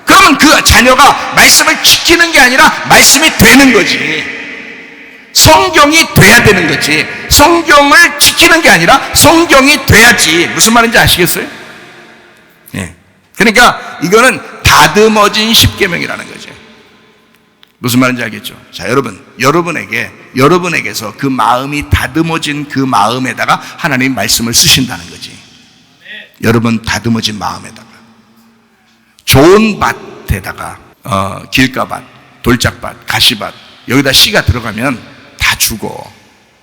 그러면 그 자녀가 말씀을 지키는 게 아니라 말씀이 되는 거지. 성경이 돼야 되는 거지. 성경을 지키는 게 아니라 성경이 돼야지. 무슨 말인지 아시겠어요? 예. 그러니까 이거는 다듬어진 십계명이라는 거죠. 무슨 말인지 알겠죠? 자, 여러분에게서 그 마음이 다듬어진 그 마음에다가 하나님 말씀을 쓰신다는 거지. 여러분 다듬어진 마음에다가. 좋은 밭에다가 길가밭, 돌짝밭, 가시밭 여기다 씨가 들어가면 다 죽어.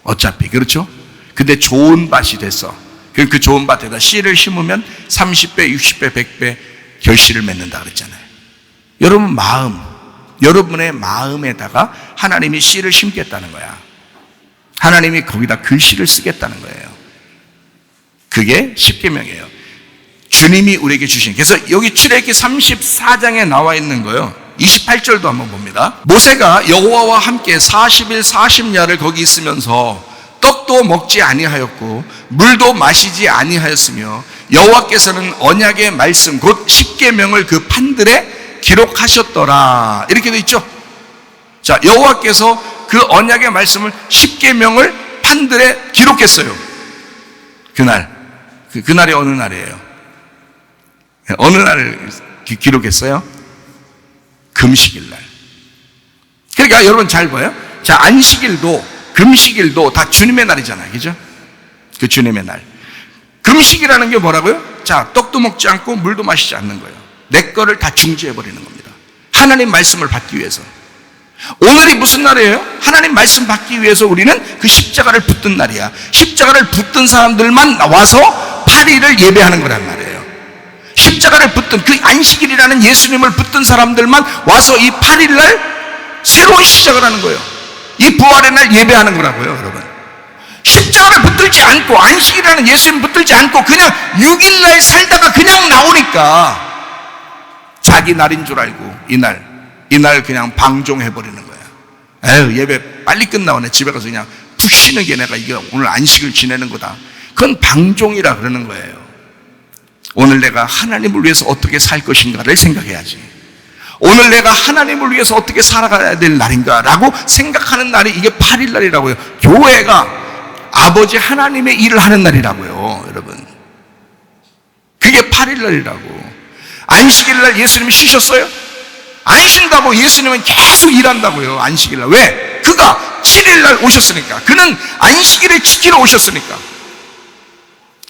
어차피. 그렇죠? 근데 좋은 밭이 됐어. 그 좋은 밭에다 씨를 심으면 30배, 60배, 100배 결실을 맺는다 그랬잖아요. 여러분의 마음에다가 하나님이 씨를 심겠다는 거야. 하나님이 거기다 글씨를 쓰겠다는 거예요. 그게 십계명이에요. 주님이 우리에게 주신. 그래서 여기 출애굽기 34장에 나와 있는 거예요. 28절도 한번 봅니다. 모세가 여호와와 함께 40일 40야를 거기 있으면서 떡도 먹지 아니하였고 물도 마시지 아니하였으며 여호와께서는 언약의 말씀 곧 십계명을 그 판들에 기록하셨더라. 이렇게 돼 있죠. 자, 여호와께서 그 언약의 말씀을 십계명을 판들에 기록했어요. 그날이 어느 날이에요? 어느 날을 기록했어요? 금식일 날. 그러니까 여러분 잘 봐요. 자, 안식일도 금식일도 다 주님의 날이잖아요. 그죠? 그 주님의 날. 금식이라는 게 뭐라고요? 자, 떡도 먹지 않고 물도 마시지 않는 거예요. 내 거를 다 중지해버리는 겁니다. 하나님 말씀을 받기 위해서. 오늘이 무슨 날이에요? 하나님 말씀 받기 위해서 우리는 그 십자가를 붙든 날이야. 십자가를 붙든 사람들만 와서 8일을 예배하는 거란 말이에요. 십자가를 붙든 그 안식일이라는 예수님을 붙든 사람들만 와서 이 8일날 새로운 시작을 하는 거예요. 이 부활의 날 예배하는 거라고요, 여러분. 십자가를 붙들지 않고 안식일이라는 예수님 붙들지 않고 그냥 6일날 살다가 그냥 나오니까 자기 날인 줄 알고 이날 그냥 방종해버리는 거야. 에휴, 예배 빨리 끝나오네. 집에 가서 그냥 푹 쉬는 게 내가 이게 오늘 안식을 지내는 거다. 그건 방종이라 그러는 거예요. 오늘 내가 하나님을 위해서 어떻게 살 것인가를 생각해야지. 오늘 내가 하나님을 위해서 어떻게 살아가야 될 날인가라고 생각하는 날이 이게 8일 날이라고요. 교회가 아버지 하나님의 일을 하는 날이라고요, 여러분. 그게 8일 날이라고. 안식일 날 예수님이 쉬셨어요? 안 쉰다고. 예수님은 계속 일한다고요, 안식일 날. 왜? 그가 7일 날 오셨으니까. 그는 안식일을 지키러 오셨으니까.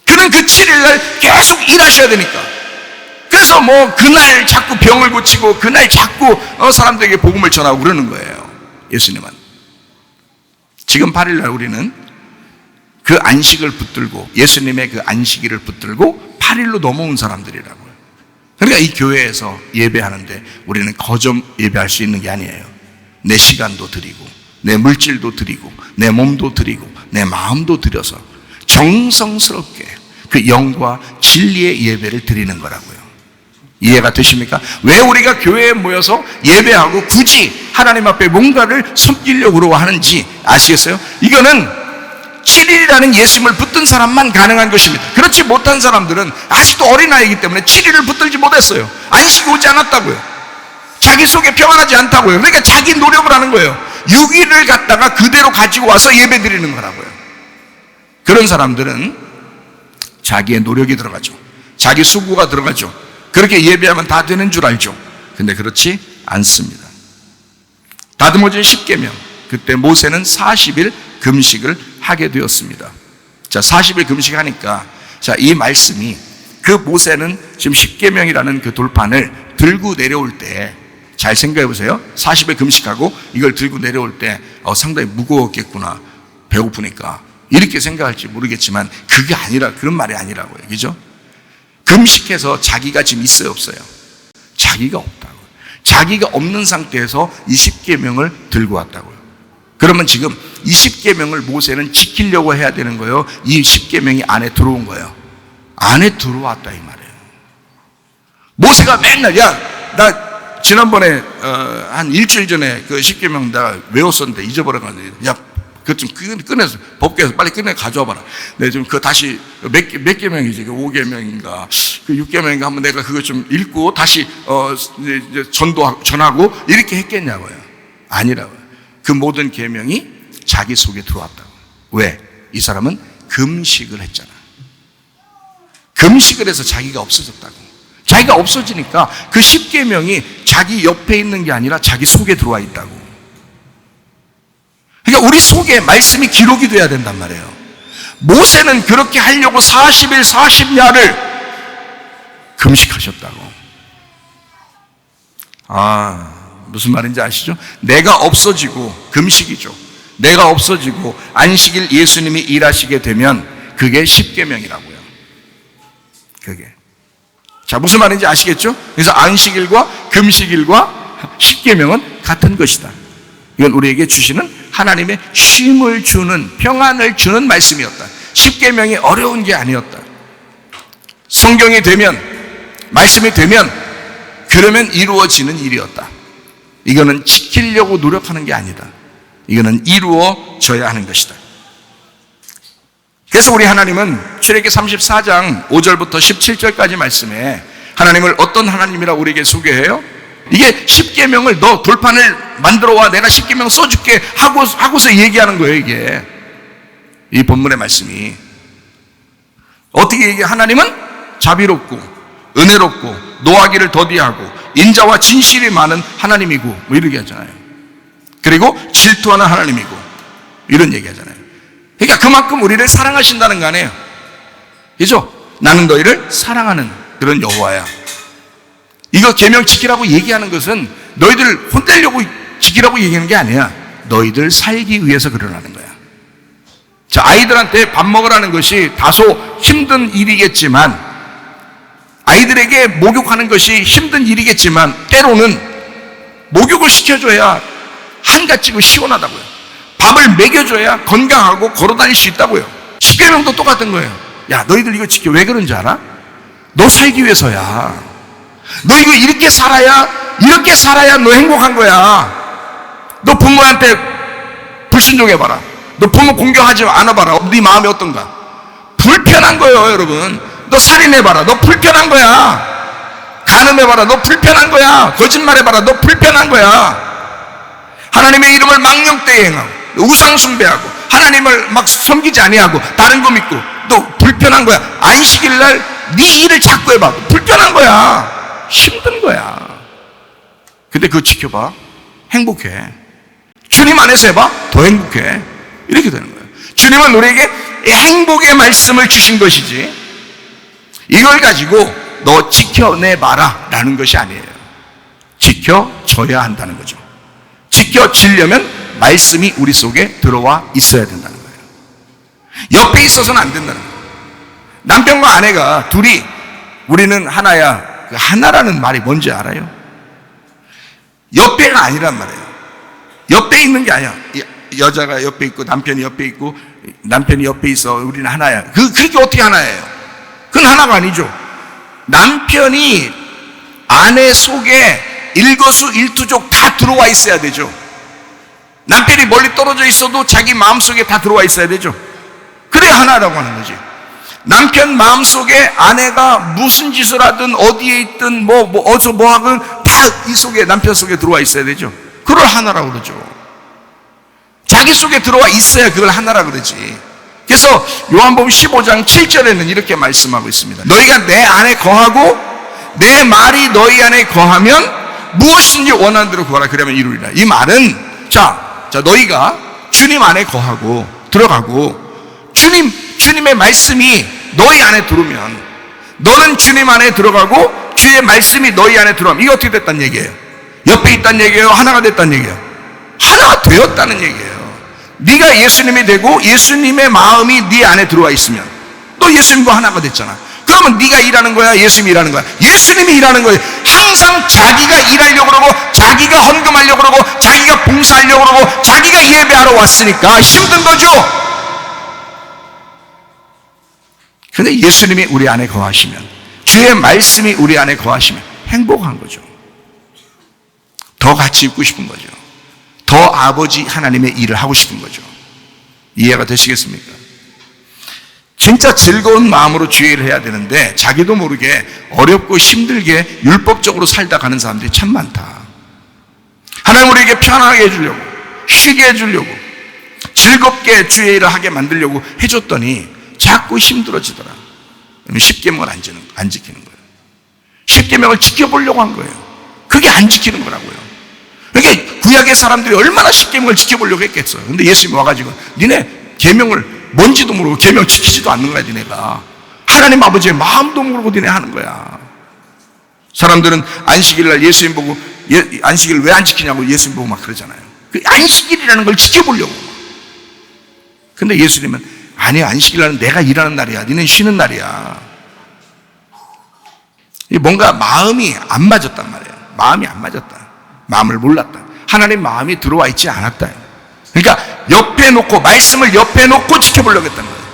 그는 그 7일 날 계속 일하셔야 되니까. 그래서 그래서 뭐 그날 자꾸 병을 고치고 그날 자꾸 사람들에게 복음을 전하고 그러는 거예요. 예수님은. 지금 8일날 우리는 그 안식을 붙들고, 예수님의 그 안식일을 붙들고 8일로 넘어온 사람들이라고요. 그러니까 이 교회에서 예배하는데 우리는 거점 예배할 수 있는 게 아니에요. 내 시간도 드리고 내 물질도 드리고 내 몸도 드리고 내 마음도 드려서 정성스럽게 그 영과 진리의 예배를 드리는 거라고요. 이해가 되십니까? 왜 우리가 교회에 모여서 예배하고 굳이 하나님 앞에 뭔가를 숨기려고 하는지 아시겠어요? 이거는 7일이라는 예수님을 붙든 사람만 가능한 것입니다. 그렇지 못한 사람들은 아직도 어린아이이기 때문에 7일을 붙들지 못했어요. 안식이 오지 않았다고요. 자기 속에 평안하지 않다고요. 그러니까 자기 노력을 하는 거예요. 6일을 갖다가 그대로 가지고 와서 예배 드리는 거라고요. 그런 사람들은 자기의 노력이 들어가죠. 자기 수고가 들어가죠. 그렇게 예배하면 다 되는 줄 알죠. 근데 그렇지 않습니다. 다듬어진 십계명, 그때 모세는 40일 금식을 하게 되었습니다. 자, 40일 금식하니까, 자, 이 말씀이, 그 모세는 지금 십계명이라는 그 돌판을 들고 내려올 때, 잘 생각해 보세요. 40일 금식하고 이걸 들고 내려올 때 상당히 무거웠겠구나, 배고프니까, 이렇게 생각할지 모르겠지만 그게 아니라, 그런 말이 아니라고요. 그죠? 금식해서 자기가 지금 있어요, 없어요? 자기가 없다고. 자기가 없는 상태에서 이 십계명을 들고 왔다고요. 그러면 지금 이 십계명을 모세는 지키려고 해야 되는 거예요? 이 십계명이 안에 들어온 거예요? 안에 들어왔다 이 말이에요. 모세가 맨날, 야, 나 지난번에 한 일주일 전에 그 십계명 나 외웠었는데 잊어버려가지고, 야, 그것 좀 꺼내서, 법계에서 빨리 꺼내 가져와 봐라. 내가 좀 그거 다시 몇 계명이지? 그 5계명인가, 그 6계명인가 한번 내가 그거 좀 읽고 다시 이제 전하고 이렇게 했겠냐고요. 아니라고요. 그 모든 계명이 자기 속에 들어왔다고. 왜? 이 사람은 금식을 했잖아. 금식을 해서 자기가 없어졌다고. 자기가 없어지니까 그 십계명이 자기 옆에 있는 게 아니라 자기 속에 들어와 있다고. 그러니까 우리 속에 말씀이 기록이 돼야 된단 말이에요. 모세는 그렇게 하려고 40일 40야를 금식하셨다고. 무슨 말인지 아시죠? 내가 없어지고, 금식이죠. 내가 없어지고 안식일 예수님이 일하시게 되면 그게 십계명이라고요. 그게. 자, 무슨 말인지 아시겠죠? 그래서 안식일과 금식일과 십계명은 같은 것이다. 이건 우리에게 주시는 하나님의 쉼을 주는, 평안을 주는 말씀이었다. 십계명이 어려운 게 아니었다. 성경이 되면, 말씀이 되면 그러면 이루어지는 일이었다. 이거는 지키려고 노력하는 게 아니다. 이거는 이루어져야 하는 것이다. 그래서 우리 하나님은 출애굽기 34장 5절부터 17절까지 말씀에 하나님을 어떤 하나님이라고 우리에게 소개해요? 이게 십계명을 너 돌판을 만들어 와, 내가 십계명 써줄게 하고서 얘기하는 거예요. 이게 이 본문의 말씀이 어떻게 얘기해? 하나님은 자비롭고 은혜롭고 노하기를 더디하고 인자와 진실이 많은 하나님이고 뭐 이렇게 하잖아요. 그리고 질투하는 하나님이고 이런 얘기 하잖아요. 그러니까 그만큼 우리를 사랑하신다는 거 아니에요. 그죠? 나는 너희를 사랑하는 그런 여호와야. 이거 계명 지키라고 얘기하는 것은 너희들 혼내려고 지키라고 얘기하는 게 아니야. 너희들 살기 위해서 그러라는 거야. 자, 아이들한테 밥 먹으라는 것이 다소 힘든 일이겠지만, 아이들에게 목욕하는 것이 힘든 일이겠지만 때로는 목욕을 시켜줘야 한가지고 시원하다고요. 밥을 먹여줘야 건강하고 걸어다닐 수 있다고요. 십계명도 똑같은 거예요. 야, 너희들 이거 지켜. 왜 그런지 알아? 너 살기 위해서야. 너 이거 이렇게 살아야 너 행복한 거야. 너 부모한테 불순종해봐라. 너 부모 공경하지 않아봐라. 네 마음이 어떤가? 불편한 거예요, 여러분. 너 살인해봐라. 너 불편한 거야. 간음해봐라. 너 불편한 거야. 거짓말해봐라. 너 불편한 거야. 하나님의 이름을 망령되이 행하고 우상 숭배하고 하나님을 막 섬기지 아니하고 다른 거 믿고 너 불편한 거야. 안식일 날 네 일을 자꾸 해봐. 불편한 거야. 힘든 거야. 근데 그거 지켜봐. 행복해. 주님 안에서 해봐. 더 행복해. 이렇게 되는 거예요. 주님은 우리에게 행복의 말씀을 주신 것이지, 이걸 가지고 너 지켜내봐라 라는 것이 아니에요. 지켜줘야 한다는 거죠. 지켜지려면 말씀이 우리 속에 들어와 있어야 된다는 거예요. 옆에 있어서는 안 된다는 거예요. 남편과 아내가 둘이 우리는 하나야. 그 하나라는 말이 뭔지 알아요? 옆에가 아니란 말이에요. 옆에 있는 게 아니야. 여자가 옆에 있고 남편이 옆에 있고 남편이 옆에 있어. 우리는 하나야. 그렇게 어떻게 하나예요? 그건 하나가 아니죠. 남편이 아내 속에 일거수일투족 다 들어와 있어야 되죠. 남편이 멀리 떨어져 있어도 자기 마음속에 다 들어와 있어야 되죠. 그래야 하나라고 하는 거지. 남편 마음속에 아내가 무슨 짓을 하든 어디에 있든 어디서 뭐 하든 다 이 속에 남편 속에 들어와 있어야 되죠. 그걸 하나라고 그러죠. 자기 속에 들어와 있어야 그걸 하나라고 그러지. 그래서 요한복음 15장 7절에는 이렇게 말씀하고 있습니다. 너희가 내 안에 거하고 내 말이 너희 안에 거하면 무엇인지 원하는 대로 구하라. 그러면 이루리라. 이 말은 자 너희가 주님 안에 거하고 들어가고 주님의 말씀이 너희 안에 들어오면 너는 주님 안에 들어가고 주의 말씀이 너희 안에 들어오면 이게 어떻게 됐다는 얘기예요? 옆에 있다는 얘기예요? 하나가 됐다는 얘기예요? 하나가 되었다는 얘기예요. 네가 예수님이 되고 예수님의 마음이 네 안에 들어와 있으면 너 예수님과 하나가 됐잖아. 그러면 네가 일하는 거야? 예수님이 일하는 거야? 예수님이 일하는 거예요. 항상 자기가 일하려고 그러고 자기가 헌금하려고 그러고 자기가 봉사하려고 그러고 자기가 예배하러 왔으니까 힘든 거죠. 그런데 예수님이 우리 안에 거하시면 주의 말씀이 우리 안에 거하시면 행복한 거죠. 더 같이 있고 싶은 거죠. 더 아버지 하나님의 일을 하고 싶은 거죠. 이해가 되시겠습니까? 진짜 즐거운 마음으로 주의 일을 해야 되는데 자기도 모르게 어렵고 힘들게 율법적으로 살다 가는 사람들이 참 많다. 하나님 우리에게 편안하게 해주려고 쉬게 해주려고 즐겁게 주의 일을 하게 만들려고 해줬더니 자꾸 힘들어지더라. 그러면 10계명을 안 지키는 거예요. 10계명을 지켜보려고 한 거예요. 그게 안 지키는 거라고요. 그러니까 구약의 사람들이 얼마나 10계명을 지켜보려고 했겠어요. 근데 예수님이 와가지고 니네 계명을 뭔지도 모르고 계명 지키지도 않는 거야. 니네가 하나님 아버지의 마음도 모르고 니네 하는 거야. 사람들은 안식일날 예수님 보고 안식일을 왜 안 지키냐고 예수님 보고 막 그러잖아요. 그 안식일이라는 걸 지켜보려고. 근데 예수님은 아니 안식일날은 내가 일하는 날이야. 니는 쉬는 날이야. 뭔가 마음이 안 맞았단 말이에요. 마음이 안 맞았다. 마음을 몰랐다. 하나님 마음이 들어와 있지 않았다. 그러니까 옆에 놓고 말씀을 옆에 놓고 지켜보려고 했다는 거예요.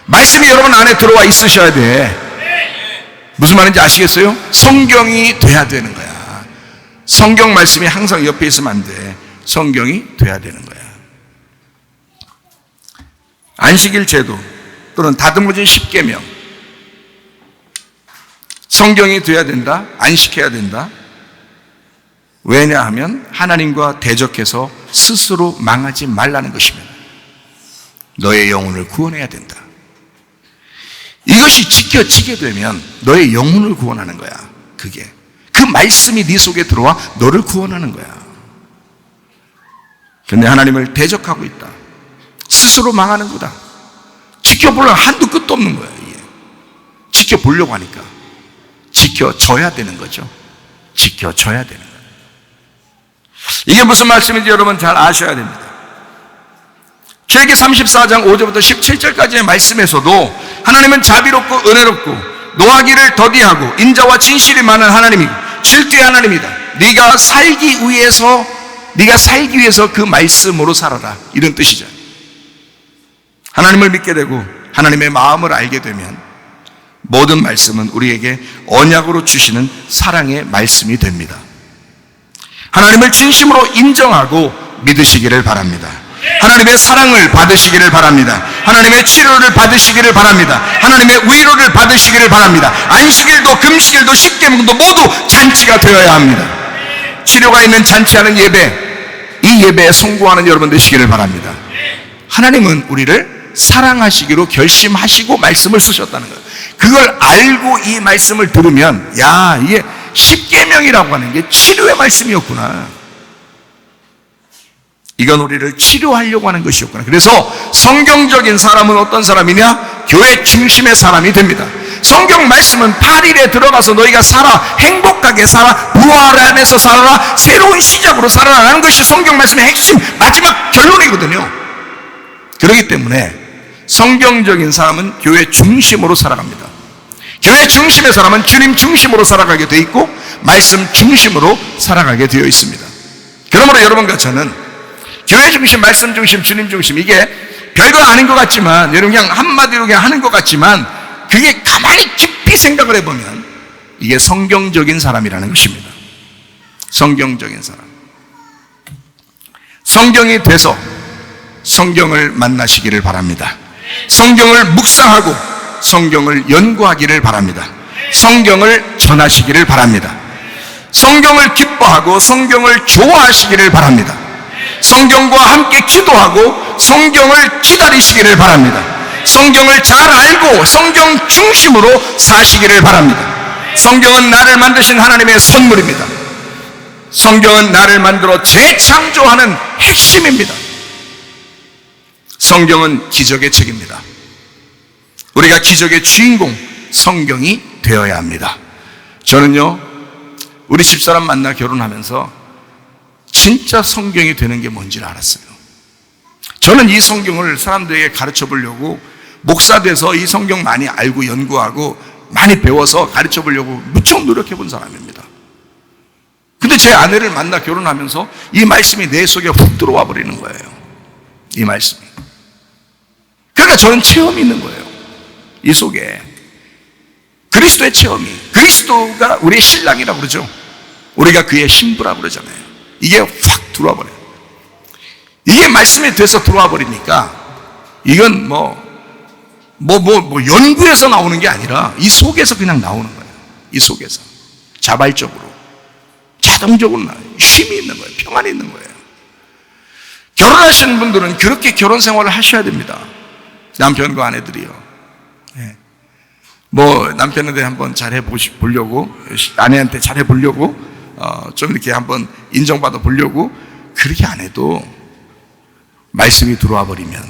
말씀이 여러분 안에 들어와 있으셔야 돼. 무슨 말인지 아시겠어요? 성경이 돼야 되는 거야. 성경 말씀이 항상 옆에 있으면 안 돼. 성경이 돼야 되는 거야. 안식일 제도 또는 다듬어진 10계명 성경이 돼야 된다. 안식해야 된다. 왜냐하면 하나님과 대적해서 스스로 망하지 말라는 것입니다. 너의 영혼을 구원해야 된다. 이것이 지켜지게 되면 너의 영혼을 구원하는 거야. 그게 그 말씀이 네 속에 들어와 너를 구원하는 거야. 그런데 하나님을 대적하고 있다. 스스로 망하는 거다. 지켜보려고 한도 끝도 없는 거야. 이게. 지켜보려고 하니까 지켜줘야 되는 거죠. 지켜줘야 되는 거예요. 이게 무슨 말씀인지 여러분 잘 아셔야 됩니다. 출애굽기 34장 5절부터 17절까지의 말씀에서도 하나님은 자비롭고 은혜롭고 노하기를 더디하고 인자와 진실이 많은 하나님이고 질투의 하나님이다. 네가 살기 위해서 그 말씀으로 살아라. 이런 뜻이죠. 하나님을 믿게 되고 하나님의 마음을 알게 되면 모든 말씀은 우리에게 언약으로 주시는 사랑의 말씀이 됩니다. 하나님을 진심으로 인정하고 믿으시기를 바랍니다. 하나님의 사랑을 받으시기를 바랍니다. 하나님의 치료를 받으시기를 바랍니다. 하나님의 위로를 받으시기를 바랍니다. 안식일도 금식일도 10계명도 모두 잔치가 되어야 합니다. 치료가 있는 잔치하는 예배, 이 예배에 성공하는 여러분 되시기를 바랍니다. 하나님은 우리를 사랑하시기로 결심하시고 말씀을 쓰셨다는 거예요. 그걸 알고 이 말씀을 들으면 야, 이게 10계명이라고 하는 게 치료의 말씀이었구나. 이건 우리를 치료하려고 하는 것이었구나. 그래서 성경적인 사람은 어떤 사람이냐? 교회 중심의 사람이 됩니다. 성경 말씀은 8일에 들어가서 너희가 살아, 행복하게 살아, 부활 안에서 살아라, 새로운 시작으로 살아라는 것이 성경 말씀의 핵심 마지막 결론이거든요. 그렇기 때문에 성경적인 사람은 교회 중심으로 살아갑니다. 교회 중심의 사람은 주님 중심으로 살아가게 되어 있고 말씀 중심으로 살아가게 되어 있습니다. 그러므로 여러분과 저는 교회 중심, 말씀 중심, 주님 중심, 이게 별거 아닌 것 같지만, 여러분 그냥 한마디로 그냥 하는 것 같지만, 그게 가만히 깊이 생각을 해보면 이게 성경적인 사람이라는 것입니다. 성경적인 사람. 성경이 돼서 성경을 만나시기를 바랍니다. 성경을 묵상하고 성경을 연구하기를 바랍니다. 성경을 전하시기를 바랍니다. 성경을 기뻐하고 성경을 좋아하시기를 바랍니다. 성경과 함께 기도하고 성경을 기다리시기를 바랍니다. 성경을 잘 알고 성경 중심으로 사시기를 바랍니다. 성경은 나를 만드신 하나님의 선물입니다. 성경은 나를 만들어 재창조하는 핵심입니다. 성경은 기적의 책입니다. 우리가 기적의 주인공 성경이 되어야 합니다. 저는요, 우리 집사람 만나 결혼하면서 진짜 성경이 되는 게 뭔지를 알았어요. 저는 이 성경을 사람들에게 가르쳐 보려고 목사 돼서 이 성경 많이 알고 연구하고 많이 배워서 가르쳐 보려고 무척 노력해 본 사람입니다. 근데 제 아내를 만나 결혼하면서 이 말씀이 내 속에 훅 들어와 버리는 거예요. 이 말씀이. 그러니까 저는 체험이 있는 거예요. 이 속에 그리스도의 체험이, 그리스도가 우리의 신랑이라고 그러죠. 우리가 그의 신부라고 그러잖아요. 이게 확 들어와 버려요. 이게 말씀이 돼서 들어와 버리니까 이건 연구해서 나오는 게 아니라 이 속에서 그냥 나오는 거예요. 이 속에서 자발적으로, 자동적으로 나와요. 쉼이 있는 거예요. 평안이 있는 거예요. 결혼하시는 분들은 그렇게 결혼 생활을 하셔야 됩니다. 남편과 아내들이요. 네. 남편한테 한번 잘해 보려고, 아내한테 잘해 보려고, 좀 이렇게 한번 인정받아 보려고 그렇게 안 해도 말씀이 들어와 버리면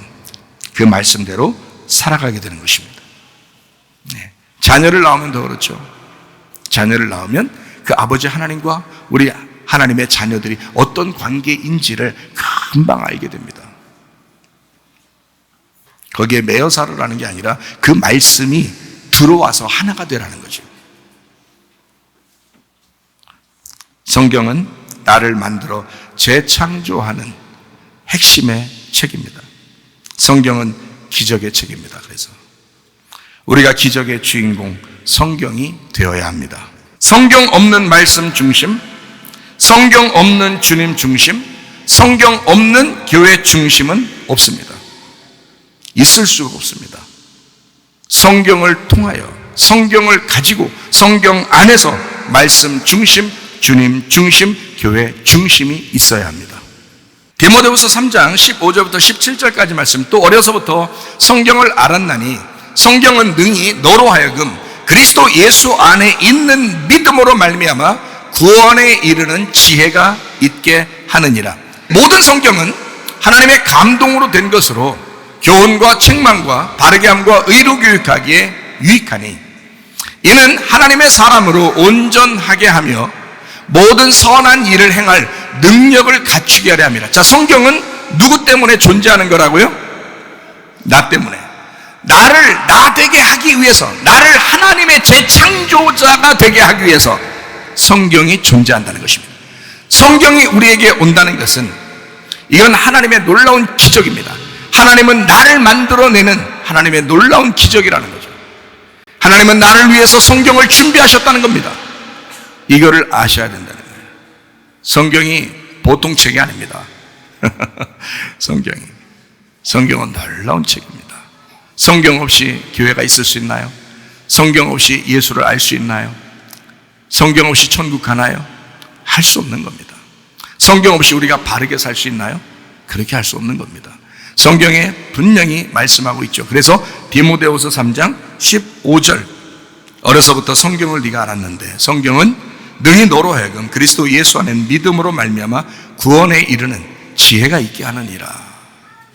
그 말씀대로 살아가게 되는 것입니다. 네. 자녀를 낳으면 더 그렇죠. 자녀를 낳으면 그 아버지 하나님과 우리 하나님의 자녀들이 어떤 관계인지를 금방 알게 됩니다. 거기에 매여 살으라는 게 아니라 그 말씀이 들어와서 하나가 되라는 거죠. 성경은 나를 만들어 재창조하는 핵심의 책입니다. 성경은 기적의 책입니다. 그래서 우리가 기적의 주인공 성경이 되어야 합니다. 성경 없는 말씀 중심, 성경 없는 주님 중심, 성경 없는 교회 중심은 없습니다. 있을 수가 없습니다. 성경을 통하여, 성경을 가지고 성경 안에서 말씀 중심, 주님 중심, 교회 중심이 있어야 합니다. 디모데후서 3장 15절부터 17절까지 말씀, 또 어려서부터 성경을 알았나니 성경은 능히 너로 하여금 그리스도 예수 안에 있는 믿음으로 말미암아 구원에 이르는 지혜가 있게 하느니라. 모든 성경은 하나님의 감동으로 된 것으로 교훈과 책망과 바르게 함과 의로 교육하기에 유익하니 이는 하나님의 사람으로 온전하게 하며 모든 선한 일을 행할 능력을 갖추게 하려 함이라. 자, 성경은 누구 때문에 존재하는 거라고요? 나 때문에. 나를 나 되게 하기 위해서, 나를 하나님의 재창조자가 되게 하기 위해서 성경이 존재한다는 것입니다. 성경이 우리에게 온다는 것은 이건 하나님의 놀라운 기적입니다. 하나님은 나를 만들어내는 하나님의 놀라운 기적이라는 거죠. 하나님은 나를 위해서 성경을 준비하셨다는 겁니다. 이거를 아셔야 된다는 거예요. 성경이 보통 책이 아닙니다. 성경은 놀라운 책입니다. 성경 없이 교회가 있을 수 있나요? 성경 없이 예수를 알 수 있나요? 성경 없이 천국 가나요? 할 수 없는 겁니다. 성경 없이 우리가 바르게 살 수 있나요? 그렇게 할 수 없는 겁니다. 성경에 분명히 말씀하고 있죠. 그래서 디모데후서 3장 15절, 어려서부터 성경을 네가 알았는데 성경은 능히 너로 하여금 그리스도 예수 안에 믿음으로 말미암아 구원에 이르는 지혜가 있게 하느니라.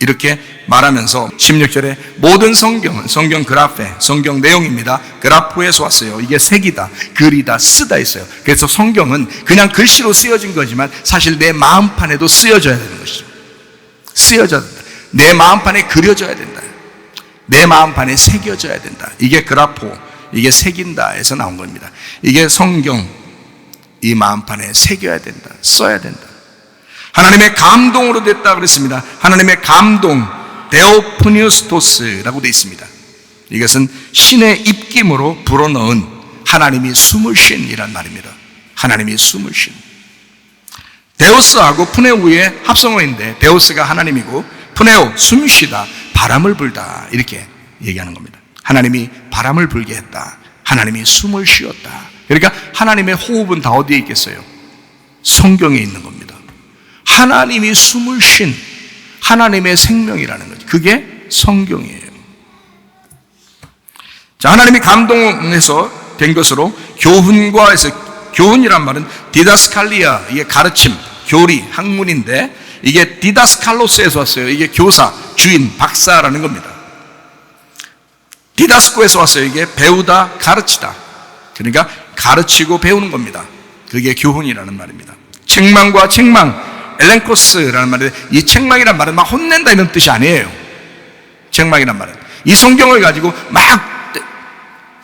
이렇게 말하면서 16절에 모든 성경은 성경 그라페, 성경 내용입니다. 그라포에서 왔어요. 이게 색이다, 글이다, 쓰다 했어요. 그래서 성경은 그냥 글씨로 쓰여진 거지만 사실 내 마음판에도 쓰여져야 되는 것이죠. 쓰여져야 된다. 내 마음판에 그려져야 된다. 내 마음판에 새겨져야 된다. 이게 그라포, 이게 새긴다 에서 나온 겁니다. 이게 성경, 이 마음판에 새겨야 된다, 써야 된다. 하나님의 감동으로 됐다 그랬습니다. 하나님의 감동, 데오프니우스토스라고 되어 있습니다. 이것은 신의 입김으로 불어넣은 하나님이 숨을 쉰이란 말입니다. 하나님이 숨을 쉰. 데오스하고 푸네우의 합성어인데 데오스가 하나님이고 푸네우, 숨 쉬다, 바람을 불다 이렇게 얘기하는 겁니다. 하나님이 바람을 불게 했다. 하나님이 숨을 쉬었다. 그러니까 하나님의 호흡은 다 어디에 있겠어요? 성경에 있는 겁니다. 하나님이 숨을 쉰 하나님의 생명이라는 거죠. 그게 성경이에요. 자, 하나님이 감동해서 된 것으로 교훈과 해서, 교훈이란 말은 디다스칼리아, 이게 가르침, 교리, 학문인데 이게 디다스칼로스에서 왔어요. 이게 교사, 주인, 박사라는 겁니다. 디다스코에서 왔어요. 이게 배우다, 가르치다. 그러니까 가르치고 배우는 겁니다. 그게 교훈이라는 말입니다. 책망과 책망, 엘렌코스라는 말인데 이 책망이란 말은 막 혼낸다 이런 뜻이 아니에요. 책망이란 말은 이 성경을 가지고 막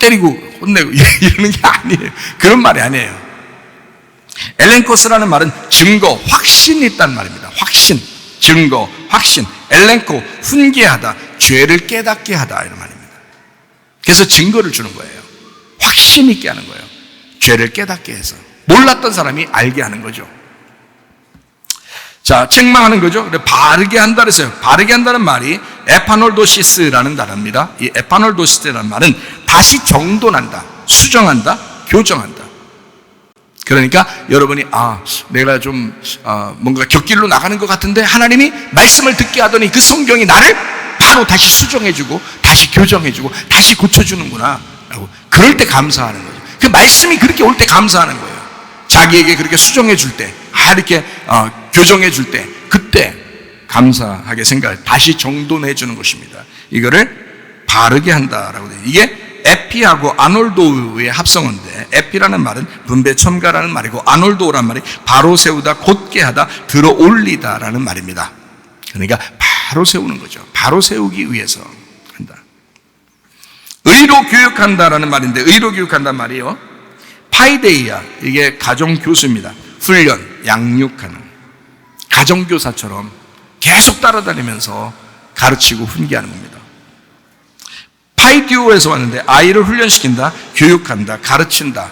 때리고 혼내고 이러는 게 아니에요. 그런 말이 아니에요. 엘렌코스라는 말은 증거, 확신이 있다는 말입니다. 확신, 증거, 확신. 엘렌코, 훈계하다, 죄를 깨닫게 하다 이런 말입니다. 그래서 증거를 주는 거예요. 확신 있게 하는 거예요. 죄를 깨닫게 해서 몰랐던 사람이 알게 하는 거죠. 자, 책망하는 거죠. 바르게 한다 그랬어요. 바르게 한다는 말이 에파놀도시스라는 단어입니다. 이 에파놀도시스라는 말은 다시 정돈한다, 수정한다, 교정한다. 그러니까 여러분이 내가 좀 뭔가 곁길로 나가는 것 같은데 하나님이 말씀을 듣게 하더니 그 성경이 나를 바로 다시 수정해주고 다시 교정해주고 다시 고쳐주는구나 라고, 그럴 때 감사하는 거죠. 그 말씀이 그렇게 올 때 감사하는 거예요. 자기에게 그렇게 수정해 줄 때, 이렇게 교정해 줄 때, 그때 감사하게 생각해 다시 정돈해 주는 것입니다. 이거를 바르게 한다라고 돼요. 이게 에피하고 아놀도의 합성어인데, 에피라는 말은 분배 첨가라는 말이고 아놀도라는 말이 바로 세우다, 곧게 하다, 들어 올리다라는 말입니다. 그러니까 바로 세우는 거죠. 바로 세우기 위해서 한다. 의로 교육한다라는 말인데, 의로 교육한다는 말이요, 파이데이아, 이게 가정교수입니다. 훈련, 양육하는 가정교사처럼 계속 따라다니면서 가르치고 훈계하는 겁니다. 파이듀오에서 왔는데 아이를 훈련시킨다, 교육한다, 가르친다.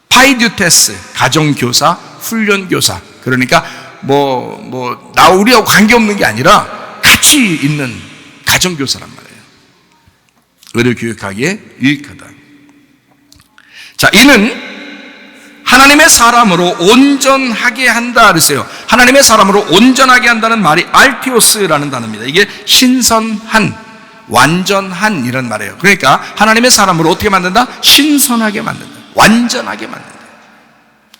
파이듀테스, 가정교사, 훈련교사. 그러니까 우리하고 관계없는 게 아니라 같이 있는 가정교사란 말이에요. 의를 교육하기에 유익하다. 자, 이는 하나님의 사람으로 온전하게 한다 그랬어요. 하나님의 사람으로 온전하게 한다는 말이 알티오스라는 단어입니다. 이게 신선한, 완전한 이런 말이에요. 그러니까 하나님의 사람으로 어떻게 만든다? 신선하게 만든다, 완전하게 만든다.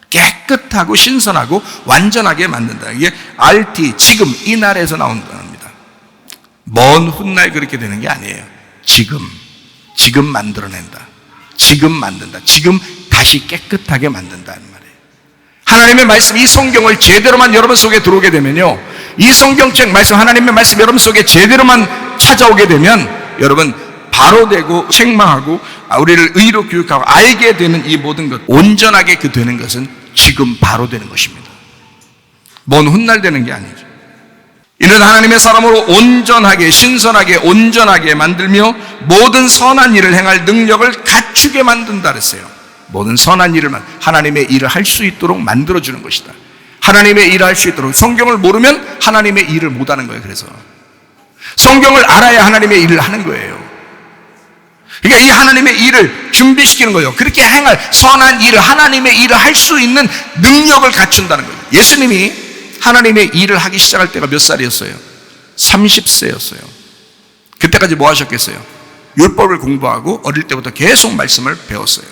깨끗하고 신선하고 완전하게 만든다. 이게 알티, 지금, 이날에서 나온 단어입니다. 먼 훗날 그렇게 되는 게 아니에요. 지금 만들어낸다, 지금 만든다, 지금 다시 깨끗하게 만든다는 말이에요. 하나님의 말씀, 이 성경을 제대로만 여러분 속에 들어오게 되면요, 이 성경책 말씀, 하나님의 말씀 여러분 속에 제대로만 찾아오게 되면 여러분 바로 되고 책망하고 우리를 의로 교육하고 알게 되는 이 모든 것, 온전하게 되는 것은 지금 바로 되는 것입니다. 먼 훗날 되는 게 아니죠. 이는 하나님의 사람으로 온전하게, 신선하게, 온전하게 만들며 모든 선한 일을 행할 능력을 갖추게 만든다 그랬어요. 모든 선한 일을, 하나님의 일을 할 수 있도록 만들어주는 것이다. 하나님의 일을 할 수 있도록. 성경을 모르면 하나님의 일을 못하는 거예요. 그래서 성경을 알아야 하나님의 일을 하는 거예요. 그러니까 이 하나님의 일을 준비시키는 거예요. 그렇게 행할 선한 일을, 하나님의 일을 할 수 있는 능력을 갖춘다는 거예요. 예수님이 하나님의 일을 하기 시작할 때가 몇 살이었어요? 30세였어요. 그때까지 뭐 하셨겠어요? 율법을 공부하고 어릴 때부터 계속 말씀을 배웠어요.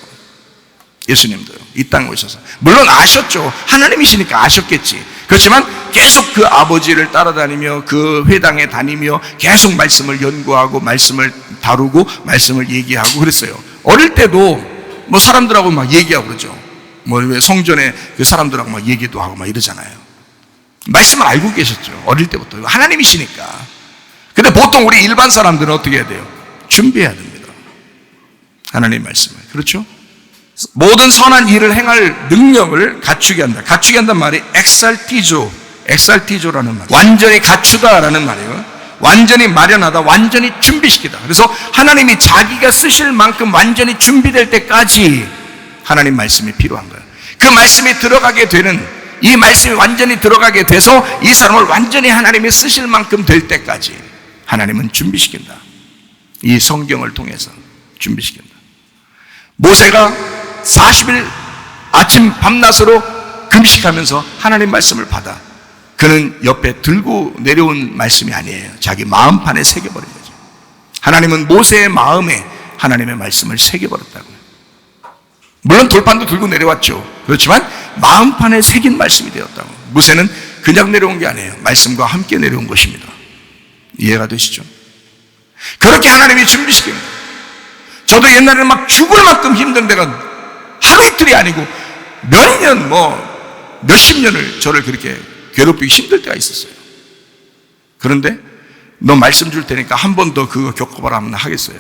예수님도요. 이 땅에 오셔서. 물론 아셨죠. 하나님이시니까 아셨겠지. 그렇지만 계속 그 아버지를 따라다니며 그 회당에 다니며 계속 말씀을 연구하고 말씀을 다루고 말씀을 얘기하고 그랬어요. 어릴 때도 뭐 사람들하고 막 얘기하고 그러죠. 뭐 성전에 그 사람들하고 막 얘기도 하고 막 이러잖아요. 말씀을 알고 계셨죠. 어릴 때부터. 하나님이시니까. 근데 보통 우리 일반 사람들은 어떻게 해야 돼요? 준비해야 됩니다. 하나님 말씀을. 그렇죠? 모든 선한 일을 행할 능력을 갖추게 한다. 갖추게 한다는 말이 엑살티조라는 말. 완전히 갖추다라는 말이에요. 완전히 마련하다, 완전히 준비시키다. 그래서 하나님이 자기가 쓰실 만큼 완전히 준비될 때까지 하나님 말씀이 필요한 거예요. 그 말씀이 들어가게 되는, 이 말씀이 완전히 들어가게 돼서 이 사람을 완전히 하나님이 쓰실 만큼 될 때까지 하나님은 준비시킨다. 이 성경을 통해서 준비시킨다. 모세가 40일 아침 밤낮으로 금식하면서 하나님 말씀을 받아 그는 옆에 들고 내려온 말씀이 아니에요. 자기 마음판에 새겨버린 거죠. 하나님은 모세의 마음에 하나님의 말씀을 새겨버렸다고요. 물론 돌판도 들고 내려왔죠. 그렇지만 마음판에 새긴 말씀이 되었다고. 모세는 그냥 내려온 게 아니에요. 말씀과 함께 내려온 것입니다. 이해가 되시죠? 그렇게 하나님이 준비시킵니다. 저도 옛날에는 막 죽을 만큼 힘든 데가 하루 이틀이 아니고 몇 년, 몇십 년을 저를 그렇게 괴롭히기 힘들 때가 있었어요. 그런데 너 말씀 줄 테니까 한 번 더 그거 겪어봐라 하면 하겠어요.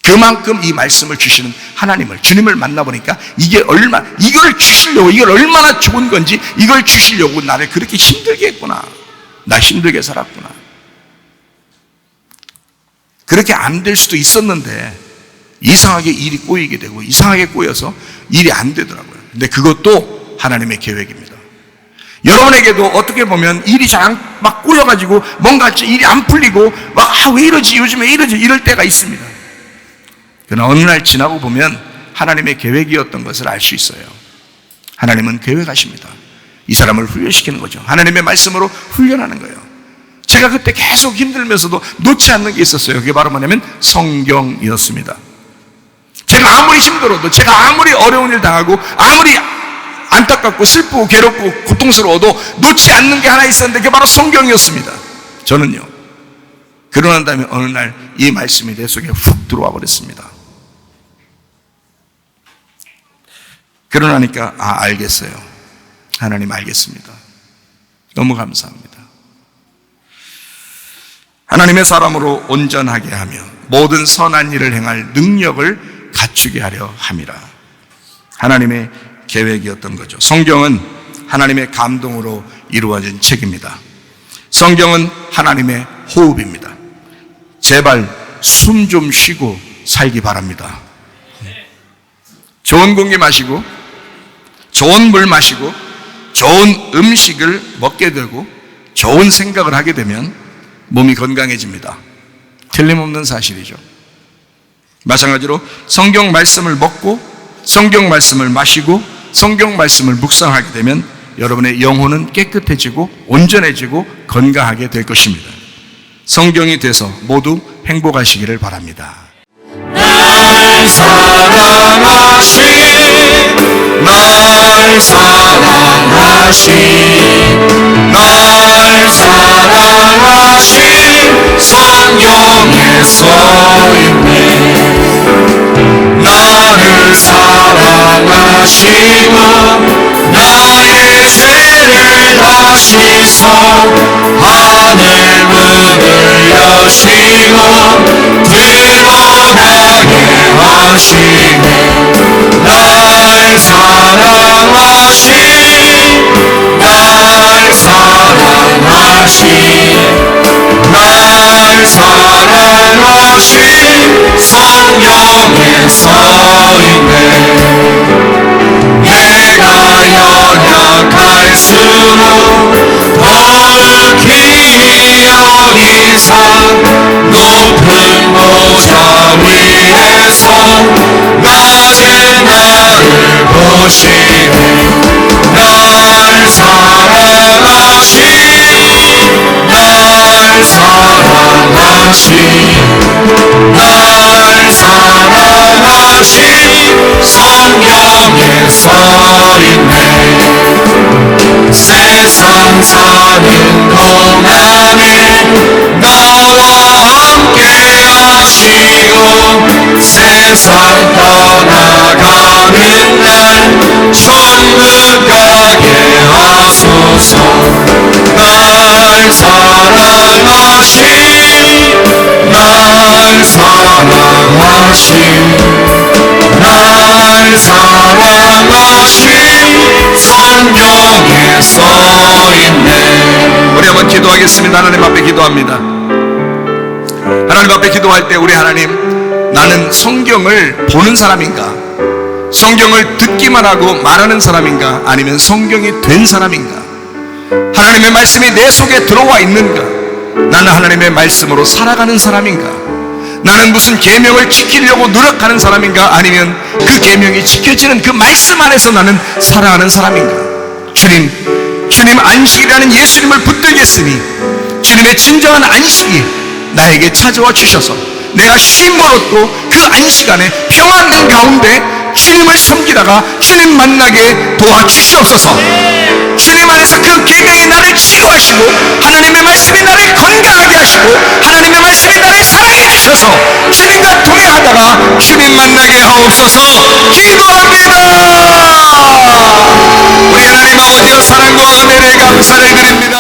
그만큼 이 말씀을 주시는 하나님을, 주님을 만나보니까 이걸 주시려고, 이걸 얼마나 좋은 건지 이걸 주시려고 나를 그렇게 힘들게 했구나. 나 힘들게 살았구나. 그렇게 안 될 수도 있었는데 이상하게 일이 꼬이게 되고 이상하게 꼬여서 일이 안 되더라고요. 근데 그것도 하나님의 계획입니다. 여러분에게도 어떻게 보면 일이 잘 막 꼬여가지고 뭔가 일이 안 풀리고 왜 이러지, 요즘에 이러지, 이럴 때가 있습니다. 그러나 어느 날 지나고 보면 하나님의 계획이었던 것을 알 수 있어요. 하나님은 계획하십니다. 이 사람을 훈련시키는 거죠. 하나님의 말씀으로 훈련하는 거예요. 제가 그때 계속 힘들면서도 놓지 않는 게 있었어요. 그게 바로 뭐냐면 성경이었습니다. 제가 아무리 힘들어도, 제가 아무리 어려운 일 당하고, 아무리 안타깝고 슬프고 괴롭고 고통스러워도 놓지 않는 게 하나 있었는데 그게 바로 성경이었습니다. 저는요. 그러고 난 다음에 어느 날 이 말씀이 내 속에 훅 들어와 버렸습니다. 그러고 나니까 알겠어요. 하나님 알겠습니다. 너무 감사합니다. 하나님의 사람으로 온전하게 하며 모든 선한 일을 행할 능력을 갖추게 하려 함이라. 하나님의 계획이었던 거죠. 성경은 하나님의 감동으로 이루어진 책입니다. 성경은 하나님의 호흡입니다. 제발 숨 좀 쉬고 살기 바랍니다. 좋은 공기 마시고 좋은 물 마시고 좋은 음식을 먹게 되고 좋은 생각을 하게 되면 몸이 건강해집니다. 틀림없는 사실이죠. 마찬가지로 성경 말씀을 먹고 성경 말씀을 마시고 성경 말씀을 묵상하게 되면 여러분의 영혼은 깨끗해지고 온전해지고 건강하게 될 것입니다. 성경이 돼서 모두 행복하시기를 바랍니다. 날 사랑하신 날 사랑하신 날 사랑하신 성경에 써있네. 나를 사랑하시고 나의 죄를 다 씻어 하늘 문을 여시고 들어가게 하시네. 날 사랑하신 날 사랑하신 날 사랑하신 성경에 써있네. 내가 연약할수록 더욱 힘이 어디서 높은 보좌 위에서 낮에 나를 보시네. 날 사랑하신 날 사랑하신 날 사랑하신 성경에 써있네. 세상 사는 동안에 나와 함께 하시고 세상 떠나가는 날 천국 가게 하소서. 날 사랑하신 날 사랑하신 날 사랑하신 성경에 써있네. 우리 한번 기도하겠습니다. 하나님 앞에 기도합니다. 하나님 앞에 기도할 때 우리 하나님, 나는 성경을 보는 사람인가? 성경을 듣기만 하고 말하는 사람인가? 아니면 성경이 된 사람인가? 하나님의 말씀이 내 속에 들어와 있는가? 나는 하나님의 말씀으로 살아가는 사람인가? 나는 무슨 계명을 지키려고 노력하는 사람인가? 아니면 그 계명이 지켜지는 그 말씀 안에서 나는 살아가는 사람인가? 주님 안식이라는 예수님을 붙들겠으니 주님의 진정한 안식이 나에게 찾아와 주셔서 내가 쉼을 얻고 그 안식 안에 평안 가운데 주님을 섬기다가 주님 만나게 도와주시옵소서. 주님 안에서 그 계명이 나를 치유하시고 하나님의 말씀이 나를 건강하게 하시고 하나님의 말씀이 나를 사랑해 주셔서 주님과 동행하다가 주님 만나게 하옵소서. 기도합니다. 우리 하나님 아버지여, 사랑과 은혜에 감사를 드립니다.